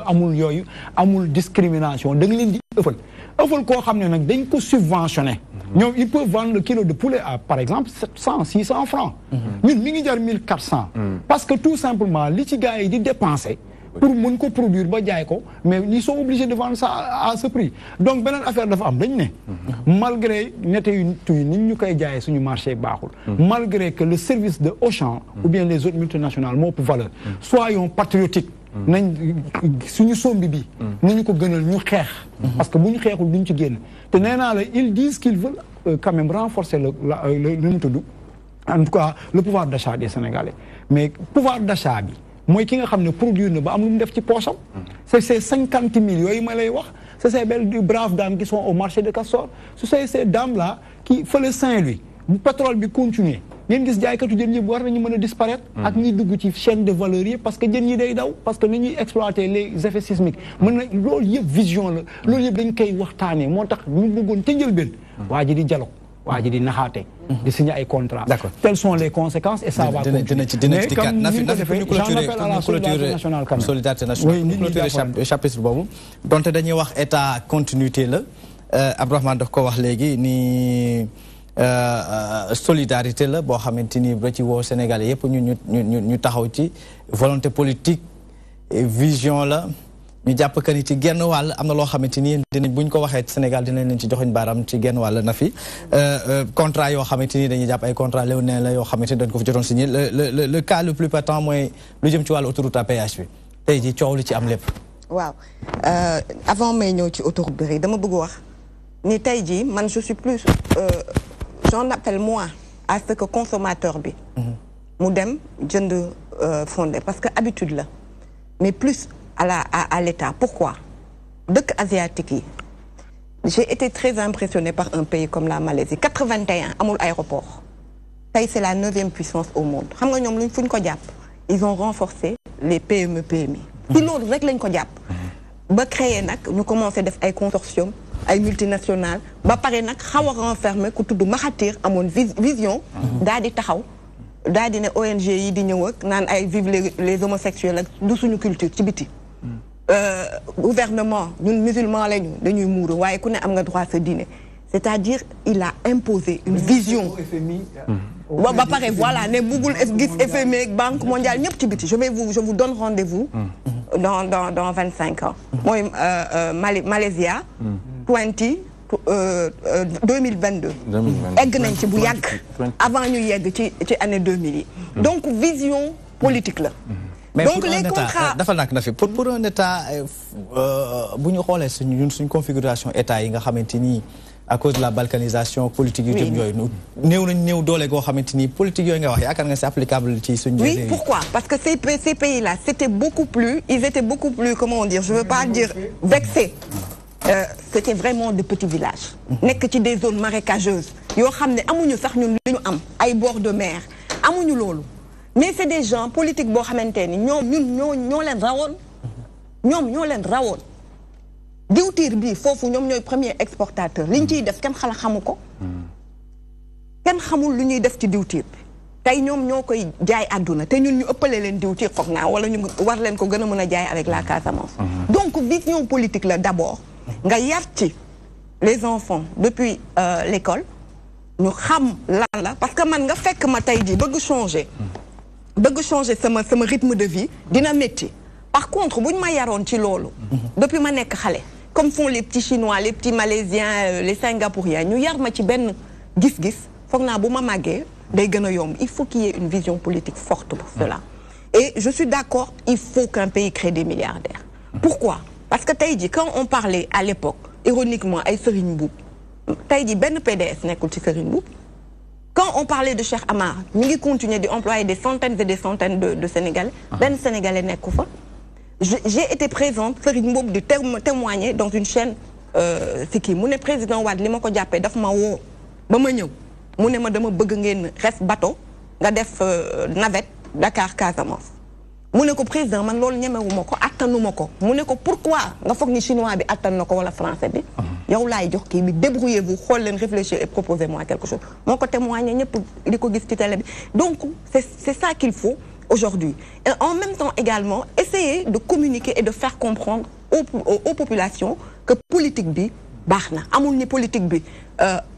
amul yooyu amul discrimination da nga leen di ëffal ëffal koo xam ne nag dañ ko subventionné. ñoom ils peuvent vendre le kilo de poulet à par exemple 700 600 francs. ñun mi ngi jar 1400. parce que tout simplement li ci gars yi di dépenser. pour mën ko produire ba jaay ko mais ils sont obligés de vendre ça à ce prix donc beneen affaire dafa am dañ ne. malgré nete yu tuy nit ñu koy jaayee suñu marché baaxul. malgré que le service de Auchan. ou bien les autres multinationales moo ëpp valeur. soyons patriotiques. nañ suñu sombi bi. nañu ko gënal ñu xeex. parce que bu ñu xeexul duñ ci génn te nee naa la ils disent qu'ils veulent quand même renforcer le mu tudd en tout cas le pouvoir d'achat des Sénégalais mais pouvoir d'achat bi. mooy ki nga xam ne produire na ba am lu mu def ci poosam. c'est ces 50 000 yooyu ma lay wax c'est ces belles braves dames qui sont au marché de Castor c'est ces dames là qui fële Saint-Louis bu pétrole bi continuer ngeen gis jaaykatu jën yëpp war nañu mën a disparaître. ak ñiy dugg ci chaîne de valeur yi parce que jën yi day daw parce que ni ñuy exploiter les effets sismiques mën na loolu yëpp vision la loolu yëpp dañ koy waxtaanee moo tax ñu bëggoon ca njëlbeen. waa ji di dialogue waa ji di naxaate. di signer ay contrats. D'accord. Quelles sont les conséquences et ça va continuer. mais comme ni ñu ko defee j'en appelle à la solidarité nationale quand même. solidarité nationale ñu clôturer chapitre boobu. donte dañuy wax état continuité la Abdourahmane daf ko wax léegi ni solidarité la boo xamante ni ba ci woo Sénégalais yëpp ñu taxaw ci volonté politique vision la. ñu jàpp que ni ci genn wàll am na loo xamante ni dinañ buñ ko waxee Sénégal dinañ leen ci joxuñ baaraam ci genn wàll na fi contrat yoo xamante ni dañuy jàpp ay contrat léonin la yoo xamante ni dañ ko fi jotoon signé le cas le plus patent mooy lu jëm ci wàllu autoroute à péage bi tey ji coow li ci am lépp. waaw avant may ñëw ci autoroute bi dama bëgg wax ni tey ji man je suis plus j'en appelle moi à ce que consommateur bi. mu dem jënd fondé parce que habitude la mais plus. à l'État. Pourquoi? Dëkk asiatique yi j'ai été très impressionnée par un pays comme la Malaisie 81 amul aéroport tey c'est la 9e puissance au monde xam nga ñoom luñ fuñ ko jàpp ils ont renforcé les PME PMI ci loolu rek lañ ko jàpp ba créer nag ñu commencé def ay consortium ay multinationales ba pare nag xaw a renfermer ku tudd Mahathir amoon vision daal di taxaw daal di ne ONG yi di ñëw ak naan ay vive les homosexuels ak du suñu culture ci biti gouvernement ñun musulman lañu dañuy muuru waaye ku ne am nga droit sa diine c'est-à-dire il a imposé une vision ba pare voilà ne buggul gis FMI ak Banque mondiale ñëpp ci biti je vous donne rendez-vous dans 25 ans mooy Malaysia 2022 egg nañ ci bu yàgg avant ñu yegg ci année 2000 yi donc vision politique la mais donc pour les un contrats dafa nak na fi pour un état bu ñu xoolee suñ configuration état yi nga xamante ni à cause de la balkanisation politique yu jëm yooyu néew doole goo xamante ni politique yooyu nga wax yaakaar nga c'est applicable ci suñu oui pourquoi parce que ces pays là ils étaient beaucoup plus comment dire je veux pas dire vexés c'était vraiment de petits villages nekk ci des zones marécageuses yoo xam ne amuñu sax ñun li ñu am ay bord de mer amuñu loolu mais c'est des gens politiques boo xamante ni ñoom ñoo leen rawoon diwtiir bi foofu ñoom ñooy premier exportateur liñ ciy def kenn xamu ko kenn xamul lu ñuy def ci diwtiir bi tey ñoom ñoo koy jaay àdduna te ñun ñu ëppale leen diwtiir foog naa wala ñu war leen ko gën a mën a jaay avec la Casamance donc vision politique la d'abord nga yar ci les enfants depuis l'école ñu xam lan la parce que man nga fekk ma tey ji bëgg changer sama rythme de vie dina métti par contre buñ ma yaroon ci loolu depuis ma nekk xale comme font les petits chinois les petits malaisiens les singapouriens ñu yar ma ci benn gis-gis foog naa bu ma màggee day gën a yomb il faut qu'il y ait une vision politique forte pour cela et je suis d'accord il faut qu'un pays crée des milliardaires pourquoi parce que tey ji quand on parlait à l'époque ironiquement ay Serigne Mboup tey ji benn PDS nekkul ci Serigne Mboup quand on parlait de Cheikh Amar ñu ngi continuer di employer des centaines et des centaines de Sénégalais benn Sénégalais nekku fa j'ai été présente Serigne Mboup di témoigner dans une chaîne si kii mu ne président Wade li ma ko jàppee daf ma woo ba ma ñëw mu ne ma dama bëgg ngeen res bateau nga def navette Dakar Casamance mu ne ko président man loolu ñemewuma ko attanuma ko mu ne ko pourquoi nga foog ni chinois bi attan na ko wala français bi yow laay jox kii bi débrouillez-vous xool leen réfléchir et proposez-moi quelque chose moo ko témoigner ñëpp di ko gis ci télé bi donc c'est ça qu'il faut aujourd'hui et en même temps également essayer de communiquer et de faire comprendre aux populations que politique bi baax na amul ni politique bi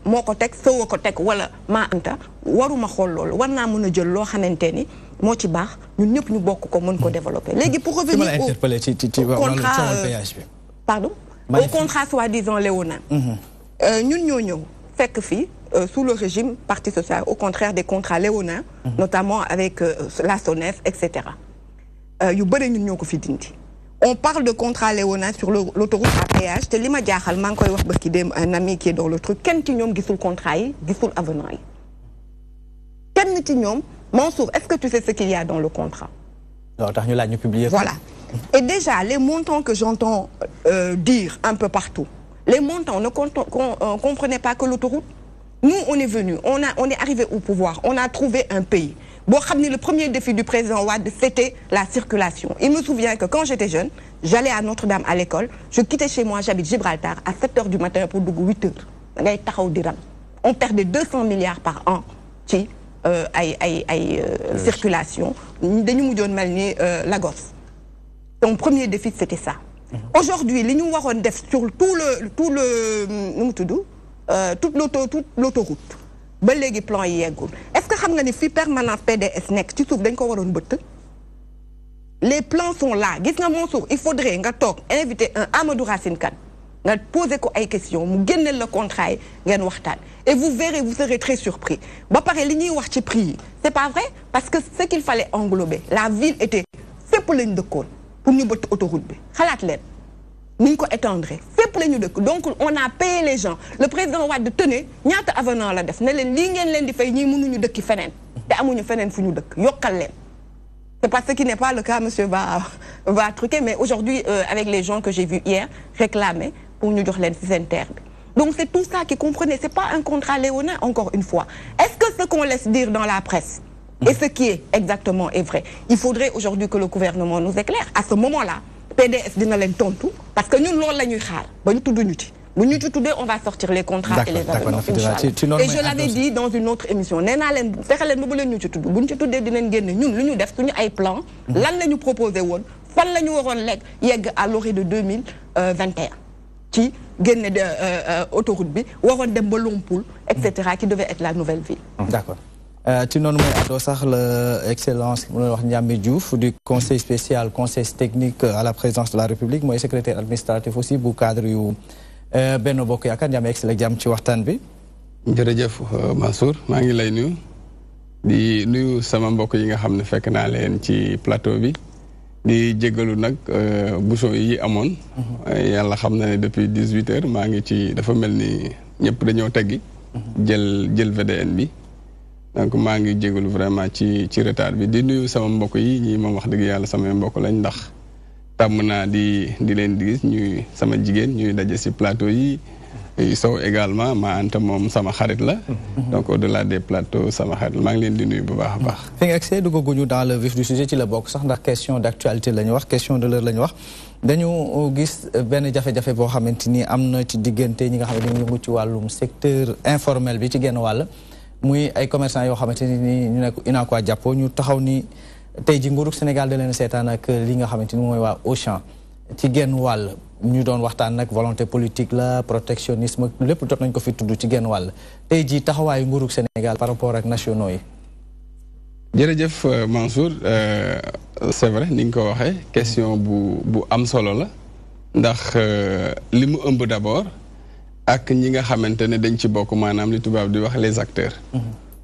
moo ko teg soo ko teg wala maa anta waruma xool loolu war naa mën a jël loo xamante ni moo ci baax ñun ñëpp ñu bokk ko mën ko développer léegi pour revenir au contrat pardon au contrat soi-disant léonin ñun ñoo ñëw fekk fii sous le régime parti social au contraire des contrats léonins notamment avec la SONES etc yu bëri ñun ñoo ko fi dindi on parle de contrat léonin sur l'autoroute à péage te li ma jaaxal maa ngi koy wax ba ki dem un ami qui est dans le truc kenn ci ñoom gisul contrat yi gisul avenant yi kenn ci ñoom Mansour est-ce que tu sais ce qu'il y a dans le contrat non tax ñu laaj ñu publier voilà et déjà les montants que j'entends dire un peu partout les montants ne comprenaient pas que l'autoroute nous on est venu on est arrivé au pouvoir on a trouvé un pays bon le premier défi du président Wade c'était la circulation il me souvient que quand j'étais jeune j'allais à Notre-Dame à l'école je quittais chez moi j'habite Gibraltar à 7h du matin pour dugg 8h ngay taxaw di ram on perdait 200 milliards par an ci circulation dañu mujjoon mel ni Lagos ton premier défi c'était ça aujourd'hui li ñu waroon def sur tout le nu mu tudd toute l'autoroute ba léegi plan yi yeggul est-ce que xam nga ni fii permanence PDS nekk ci suuf dañ ko waroon bëtt les plans sont là gis nga Mansour il faudrait nga toog inviter un Amadou Racine Kane nga poser ko ay questions mu génneel le contrat yi ngeen waxtaan et vous verrez vous serez très surpris ba pare li ñuy wax ci prix yi c'est pas vrai parce que ce qu'il fallait englober la ville était fépp lañ dëkkoon pour ñu bëtt autoroute bi xalaat leen ni ñu ko étendre fépp la ñu dëkk donc on a payé les gens le président Wade tenait ñaata avenant la def ne leen lii ngeen leen di fay ñii mënuñu dëkki feneen te amuñu feneen fu ñu dëkk yokkal leen c'est parce qu'il n'est pas le cas monsieur va truquer mais aujourd'hui avec les gens que j'ai vus hier réclamer pour ñu jox leen ci seen terre bi donc c'est tout ça qui comprenez c'est pas un contrat léonin encore une fois est-ce que ce qu'on laisse dire dans la presse et ce qui est exactement est vrai il faudrait aujourd'hui que le gouvernement nous éclaire à ce moment-là PDS dina leen tontu parce que ñun loolu la ñuy xaar ba ñu tudd ñu ci bu ñu ci tuddee on va sortir les contrats et les avenants inchallah et je l'avais dit dans une autre émission nee naa leen fexe leen ba bu leen ñu ci tudd bu ñu ci tuddee dinañ génne ñun lu ñu def suñu ay plan lan la ñu proposé woon fan la ñu waroon yegg à l'orée de 2021 ci génne de autoroute bi waroon dem ba Lompoul etc qui devait être la nouvelle ville d'accord ci noonu mooy àddoo sax la excellence mu wax Ndiamé Diouf du conseil spécial conseil technique à la présidence de la République mooy secrétaire administratif aussi bu cadre yu Benno Bokk Yaakaar Ndiamé egsi la jàmm ci waxtaan bi jërëjëf Mansour maa ngi lay nuyu di nuyu sama mbokk yi nga xam ne fekk naa leen ci plateau bi di jéggalu nag bouchon yi amoon yàlla xam na ne depuis 18 heures maa ngi ci dafa mel ni ñëpp dañoo teggi jël VDN bi donc maa ngi jégalu vraiment ci retard bi di nuyu sama mbokk yi ñi moom wax dëgg yàlla samay mbokk lañ ndax tàmm naa di leen di gis ñuy sama jigéen ñuy daje si plateau yi Sow également ma anta moom sama xarit la donc au-delà des plateaux sama xarit la maa ngi leen di nuyu bu baax a baax fi nga accès duggaguñu dans le vif du sujet ci la bokk sax ndax question d'actualité la ñu wax question de l'heure la ñu wax dañu gis benn jafe-jafe boo xamante ni am na ci diggante ñi nga xamante ni ñu ngi ci wàllum secteur informel bi ci genn wàll muy ay commerçants yoo xamante ni ñu nekk UNACOIS jàppoo ñu taxaw ni tey ji nguurug Sénégal da leen seetaan ak li nga xamante ni mooy waa Auchan ci genn wàll ñu doon waxtaan nag volonté politique la protectionnisme lépp jot nañ ko fi tudd ci genn wàll tey ji taxawaayu nguurug Sénégal par rapport ak nationaux yi. jërëjëf Mansour c'est vrai ni nga ko waxee question bu am solo la ndax li mu ëmb d'abord ak ñi nga xamante ne dañ ci bokk maanaam li tubaab di wax les acteurs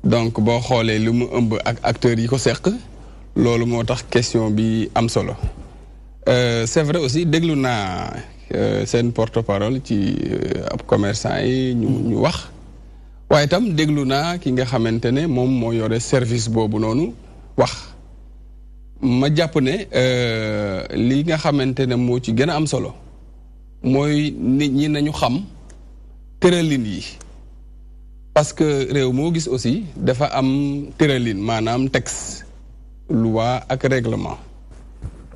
donc boo xoolee li mu ëmb ak acteurs yi ko seq loolu moo tax question bi am solo c'est vrai aussi déglu naa seen porte-parole ci ab commerçant yi ñu wax waaye itam déglu naa ki nga xamante ne moom moo yore service boobu noonu wax ma jàpp ne li nga xamante ne moo ci gën a am solo mooy nit ñi nañu xam tëralin yi parce que réew moo gis aussi dafa am tëralin maanaam texte loi ak règlement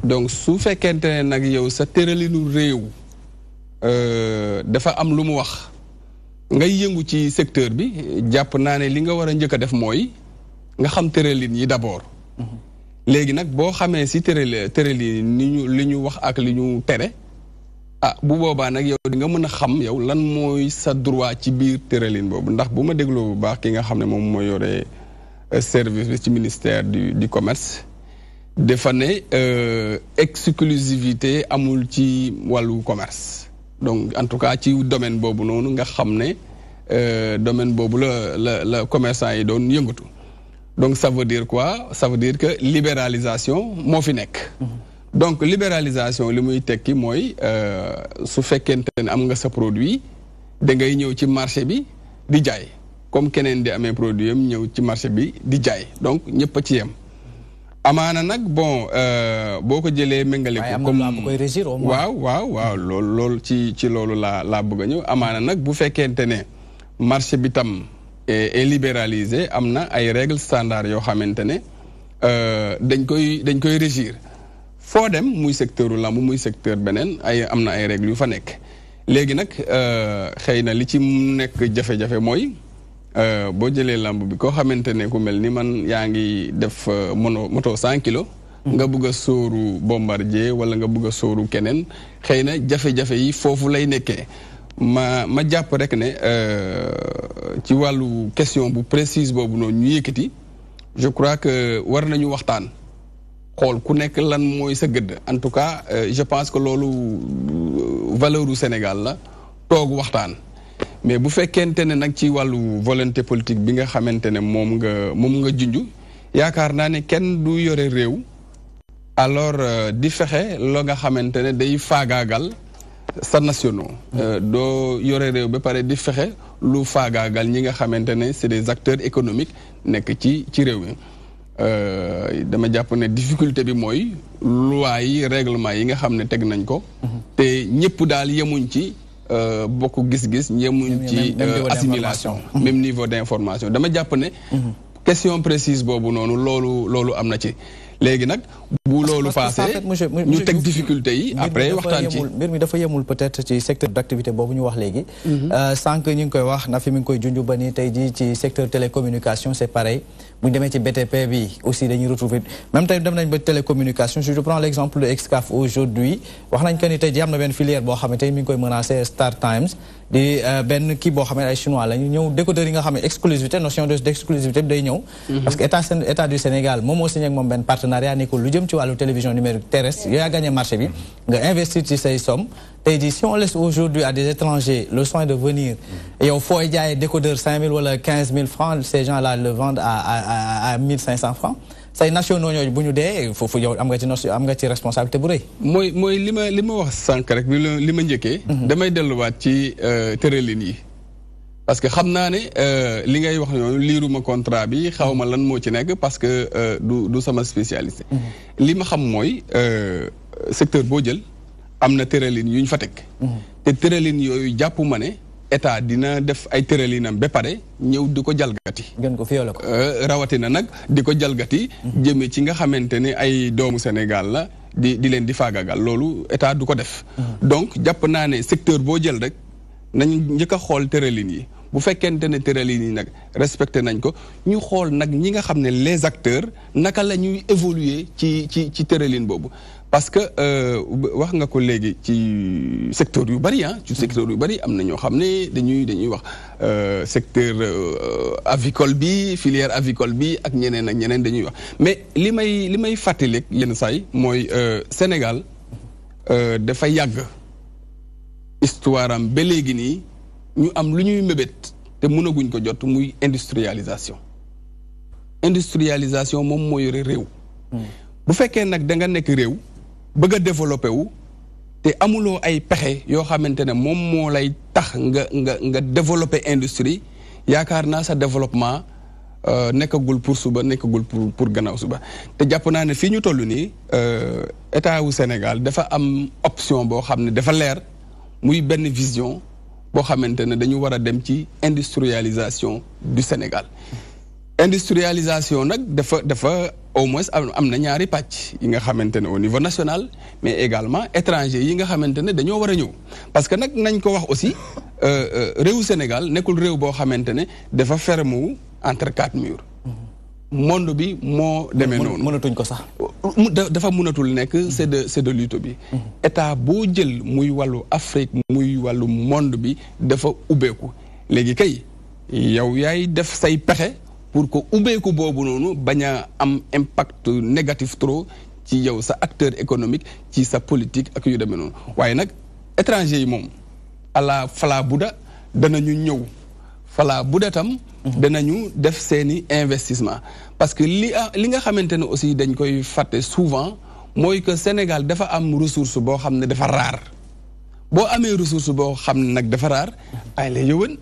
donc su fekkente ne nag yow sa tëralinu réew dafa am lu mu wax ngay yëngu ci secteur bi jàpp naa ne li nga war a njëkk a def mooy nga xam tëralin yi d'abord léegi nag boo xamee si tëralin li ñu wax ak li ñu tere bu boobaa nag yow di nga mën a xam yow lan mooy sa droit ci biir tëralin boobu ndax bu ma dégloo bu baax ki nga xam ne moom mooy yore service bi ci ministère du commerce dafa ne exclusivité amul ci wàllu commerce donc en tout cas ci domaine boobu noonu nga xam ne domaine boobu la commerçant yi doon yëngatu donc ça veut dire quoi ça veut dire que libéralisation moo fi nekk donc libéralisation li muy tekki mooy su fekkente ne am nga sa produit da ngay ñëw ci marché bi di jaay comme keneen di amee produit am ñëw ci marché bi di jaay donc ñëpp a ci yem amaana nag bon boo ko jëlee méngale ko comme waaw loolu ci loolu laa bëgg a ñëw amaana nag bu fekkente ne marché bi tam est libéralisé am na ay règles standards yoo xamante ne dañ koy régir foo dem muy secteur u lamb muy secteur beneen am na ay règles yu fa nekk léegi nag xëy na li ci nekk jafe-jafe mooy boo jëlee lamb bi koo xamante ne ku mel ni man yaa ngi def moto 100 kilos nga bëgg a sóoru Bombardier wala nga bëgg a sóoru keneen xëy na jafe-jafe yi foofu lay nekkee ma jàpp rek ne ci wàllu question bu précise boobu noonu ñu yëkkati je crois que war nañu waxtaan xool ku nekk lan mooy sa gëdd en tout cas je pense que loolu valeur u Sénégal la toog waxtaan mais bu fekkente ne nag ci wàllu volonté politique bi nga xamante ne moom nga junj yaakaar naa ne kenn du yore réew alors di fexe loo nga xamante ne day faagaagal sa nationaux doo yore réew ba pare di fexe lu faagaagal ñi nga xamante ne c'est des acteurs économiques nekk ci réew mi dama jàpp ne difficulté bi mooy loi yi règlement yi nga xam ne teg nañ ko te ñëpp daal yemuñ ci bokk gis-gis yemuñ ci assimilation même niveau d'information dama jàpp ne question précise boobu noonu loolu am na ci léegi nag bu loolu passé ñu teg difficulté yi après waxtaan ci mbir mi dafa yemul peut-être ci secteur d'activité boobu ñu wax léegi sànq ñu ngi koy wax na fi mi ngi koy junj ba ni tey jii ci secteur télécommunication c'est pareil bu ñu demee ci BTP bi aussi dañuy retrouver même tey dem nañ ba télécommunication je prends l'exemple de Excaf aujourd'hui wax nañ que ni tey jii am na benn filière boo xam ne tey mi ngi koy menacer Star Times di benn kii boo xam ne ay chinois la ñu ñëw décodeurs yi nga xam ne exclusivité notion d'exclusivité bi day ñëw parce que état du Sénégal moom moo signé ak moom benn partenariat ni ko lu jëm ci wàllu télévision numérique terrestre yow yaa gagné marché bi nga investir ci say somme tey jii si on laisse aujourd'hui à des étrangers le soin de venir yow fooy jaayee décodeur 5 000 wala 15 000 francs ces gens-là le vendent à 1 500 francs say nationaux ñooñu bu ñu dee foofu yow am nga ci responsabilité bu rëy. mooy li ma wax sànq rek li ma njëkkee. damay delluwaat ci tëralin yi. parce que xam naa ne li ngay wax noonu liiruma contrat bi xaw ma lan moo ci nekk parce que du sama spécialité. li ma xam mooy secteur boo jël am na tëralin yu ñu fa teg. te tëralin yooyu jàpp ma ne. état dina def ay tëralinam ba pare ñëw di ko jalgati. gën ko fiyola ko. rawatina nag di ko jalgati. jëmee ci nga xamante ne ay doomu Sénégal la di leen di faagagal loolu état du ko def. donc jàpp naa ne secteur boo jël rek nañ njëkk a xool tëralin yi bu fekkente ne tëralin yi nag respecté nañ ko ñu xool nag ñi nga xam ne les acteurs naka la ñuy évoluer ci tëralin boobu. parce que wax nga ko léegi ci secteur yu bari ci secteur yu bari am na ñoo xam ne dañuy wax secteur avicole bi filière avicole bi ak ñeneen dañuy wax mais li may fàttali yenn saay mooy Sénégal dafa yàgg histoire am ba léegi nii ñu am lu ñuy mébét te mënaguñ ko jot muy industrialisation moom moo yore réew bu fekkee nag da nga nekk réew bëgg a développé wu te amuloo ay pexe yoo xamante ne moom moo lay tax nga développé industrie yaakaar naa sa développement nekkagul pour suba nekkagul pour gannaaw suba te jàpp naa ne fii ñu toll nii état wu Sénégal dafa am option boo xam ne dafa leer muy benn vision boo xamante ne dañu war a dem ci industrialisation du Sénégal. industrialisation nag dafa au moins am na ñaari pàcc yi nga xamante ne au niveau national mais également étranger yi nga xamante ne dañoo war a ñëw parce que nag nañ ko wax aussi réewu Sénégal nekkul réew boo xamante ne dafa ferme wu entre quatre murs monde bi moo demee noonu mënatuñ ko sax dafa mënatul nekk c'est de l'utopie. état boo jël muy wàllu Afrique muy wàllu monde bi dafa ubbeeku léegi kay yow yaay def say pexe pour que ubbeeku boobu noonu bañ a am impact négatif trop ci yow sa acteur économique ci sa politique ak yu demee noonu waaye nag étranger yi moom ala fala buda danañu ñëw fala buda tam danañu def seeni investissement parce que li nga xamante ne aussi dañ koy fàtte souvent mooy que Sénégal dafa am ressource boo xam ne dafa raar boo amee ressource boo xam ne nag dafa raar ay la yëwan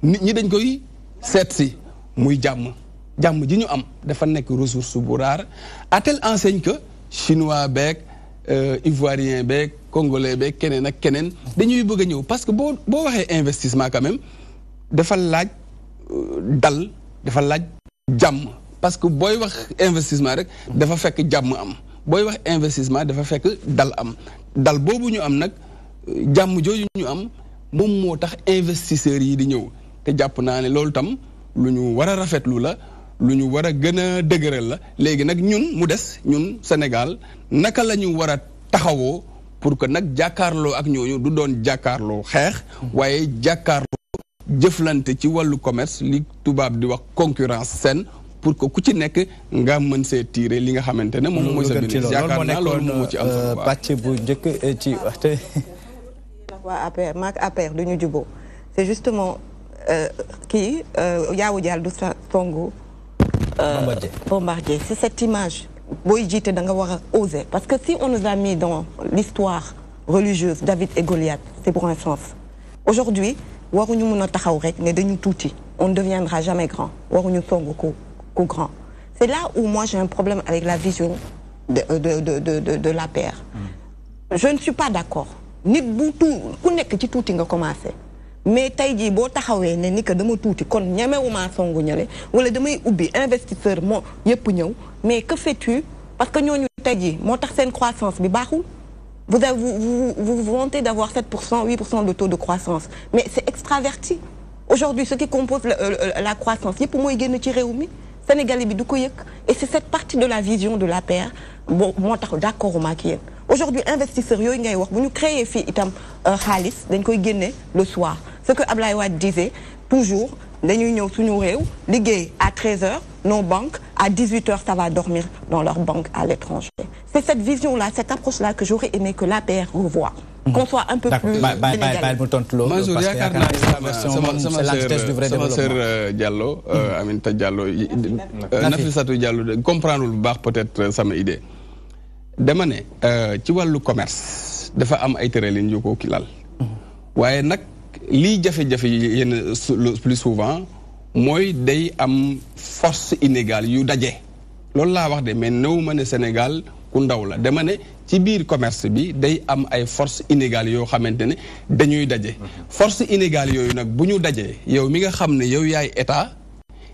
nit ñi dañ koy seet si muy jàmm ji ñu am dafa nekk ressource bu raar à telle enseigne que chinois beeg ivoirien beeg congolais beeg keneen ak keneen dañuy bëgg a ñëw parce que boo waxee investissement quand même dafa laaj dal dafa laaj jàmm parce que booy wax investissement rek dafa fekk jàmm am booy wax investissement dafa fekk dal am dal boobu ñu am nag jàmm jooju ñu am moom moo tax investisseurs yi di ñëw te jàpp naa ne loolu tam lu ñu war a rafetlu la lu ñu war a gën a dëgëral la léegi nag ñun Sénégal naka la ñu war a taxawoo pour que nag jàkkaarloo ak ñooñu du doon jàkkaarloo xeex waaye jàkkaarloo jëflante ci wàllu commerce li tubaab di wax concurrence saine pour que ku ci nekk nga mën see tiire li nga xamante ne moom mooy sa bénéfice yaakaar naa loolu moom moo ci am solo pàcc bu njëkk ci waxte waa APR maak APR du ñu juboo c'est justement kii Yawou Dial du songu Bombardier c'est cette image booy jiite da nga war a oser parce que si on nous a mis dans l'histoire religieuse David et Goliath c'est pour un sens aujourd'hui waruñu mën a taxaw rek ne dañu tuuti on ne deviendra jamais grand waruñu songu ku grand c'est là où moi j'ai un problème avec la vision de l'APR je ne suis pas d'accord nit bu ku nekk ci tuuti nga commencé mais tey jii boo taxawee ne ni que dama tuuti kon ñemewuma songu ñële wala damay ubbi investisseur moo yëpp ñëw mais que fais-tu parce que ñooñu tey jii moo tax seen croissance bi baaxul vous vantez d'avoir 7%, 8% de taux de croissance mais c'est extraverti aujourd'hui ce qui compose la croissance yëpp mooy génn ci réew mi Sénégalais bi du ko yëg et c'est cette partie de la vision de l'APR bon moo tax d'accord ma ak yéen aujourd'hui investisseurs yooyu ngay wax bu ñu créer fii itam xaalis dañ koy génne le soir ce que Ablaye Wade disait toujours dañuy ñëw suñu réew liggéey à 13h nos banques à 18h ça va dormir dans leurs banques à l'étranger c'est cette vision là cette approche là que j'aurais aimé que l'APR revoie qu'on soit un peu plus sénégalais. Mansour yaakaar naa sama sœur Diallo Aminata Diallo Nafissatou Diallo comprendre bu baax peut-être sama idée dama ne ci wàllu commerce dafa am ay tëralin yu ko ki lal waaye nag lii jafe-jafe yenn le plus souvent mooy day am force inégale yu daje loolu laa wax de mais néew ma ne Sénégal ku ndaw la dama ne ci biir commerce bi day am ay force inégale yoo xamante ne dañuy daje force inégale yooyu nag bu ñu dajee yow mi nga xam ne yow yaay état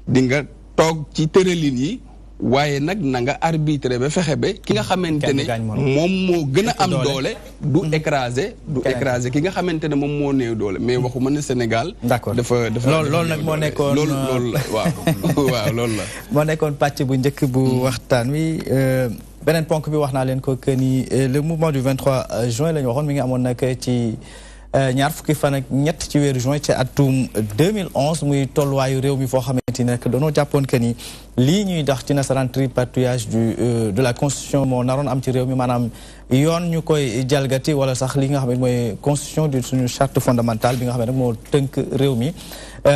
di nga toog ci tëralin yi waaye nag na nga arbitré ba fexe ba ki nga xamante ne moom moo gën a am doole du écraser ki nga xamante ne moom moo néew doole mais waxuma ne Sénégal dafa loolu nag moo nekkoon loolu la waaw loolu la moo nekkoon pàcc bu njëkk bu waxtaan wi beneen ponk bi wax naa leen ko que ni le mouvement du 23 juin la ñu waxoon mi ngi amoon nag ci ñaar fukki fan ak ñett ci weeru juin ci atum 2011 muy tolluwaayu réew mi foo xamante ni nag dañoo jàppoon que ni lii ñuy dox ci nasaraan tripatouillage de la constitution moo naroon am ci réew mi maanaam yoon ñu koy jalgati wala sax li nga xam ne mooy constitution du suñu charte fondamentale bi nga xam ne nag moo tënk réew mi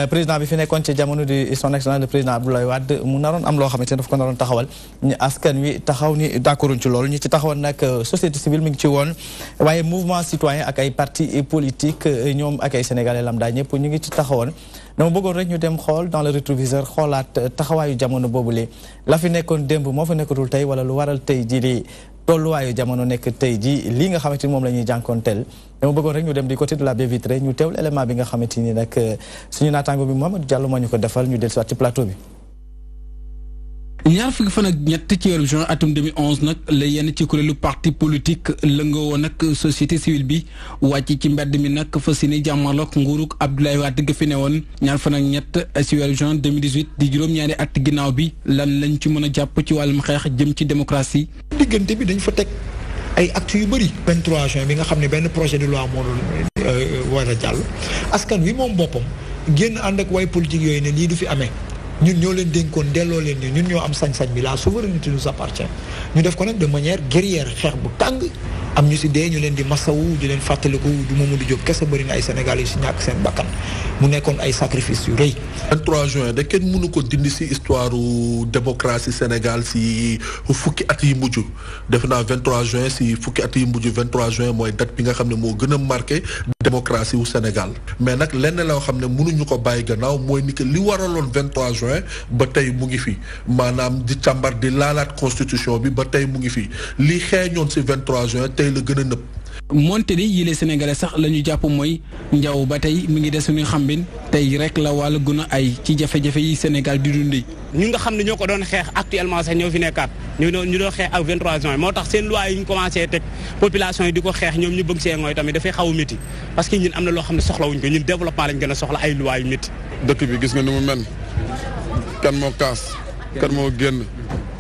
président bi fi nekkoon ci jamono di son excellence le président Abdoulaye Wade mu naroon am loo xamante ne daf ko naroon taxawal ñu askan wi taxaw ni d'accorduñ ci loolu ñu ci taxawoon nag société civile mi ngi ci woon waaye mouvement citoyen ak ay parti politique ñoom ak ay sénégalais lambda ñëpp ñu ngi ci taxawoon dama bëggoon rek ñu dem xool dans le rétroviseur xoolaat taxawaayu jamono boobule la fi nekkoon démb moo fa nekkatul tey wala lu waral tey ji li tolluwaayu jamono nekk tey ji lii nga xamante ni moom la ñuy jànkoonteel dama bëggoon rek ñu dem du côté de la baie vitrée ñu teewlu élément bi nga xamante ni nag suñu naataango bi Mamadou Diallo moo ñu ko defal ñu dellusiwaat ci plateau bi. ñaar fukki fan ak ñett ci weeru juin atum 2011 nag la yenn ci kuréelu parti politique lëngoo woon nag société civile bi wàcc ci mbedd mi nag fas yéene jàmmarloog nguurug Abdoulaye Wade ga fi ne woon ñaar fan ak ñett ci weeru juin 2018 di juróom-ñaari at ginnaaw bi lan lañ ci mën a jàpp ci wàllum xeex jëm ci démocratie. diggante bi dañ fa teg ay actes yu bëri. 23 juin bi nga xam ne benn projet de loi moo doon war a jàll askan wi moom boppam génn ànd ak way politique yooyu ne lii du fi amee. ñun ñoo leen dénkoon delloo leen ne ñun ñoo am sañ-sañ bi la souveraineté nous appartient ñu def ko nag de manière guerrière xeex bu tàng am ñu si dee ñu leen di masawu di leen fàttaliku du Mamadou Diop kese bëri na ay Sénégalais yu si ñàkk seen bakkan mu nekkoon ay sacrifice yu rëy. 23 juin de kenn mënu ko dindi si histoire démocratie Sénégal si fukki at yi mujj def naa 23 juin si fukki at yi mujj 23 juin mooy date bi nga xam ne moo gën a marqué démocratie wu Sénégal mais nag lenn loo xam ne mënuñu ko bàyyi gannaaw mooy ni que li waraloon 23 juin ba tey mu ngi fi maanaam di càmbar di laalaat constitution bi ba tey mu ngi fi li xeeñoon si 23 juin tey la gën a nëpp. moonte ni yile sénégalais sax la ñu jàpp mooy njaw ba tey mi ngi des suñu xambin tey rek la wàll gën a ay ci jafe-jafe yi Sénégal di dundee. ñu nga xam ne ñoo ko doon xeex actuellement sax ñoo fi nekkaat ñu doon xeex ak 23 juin moo tax seen loi yi ñu commencé teg population yi di ko xeex ñoom ñu bëgg see ngooy tamit dafay xaw a métti parce que ñun am na loo xam ne soxlawuñ ko ñun développement lañ gën a soxla ay loi yu métti. dëkk bi gis nga ni mu mel kan moo kaas kan moo génn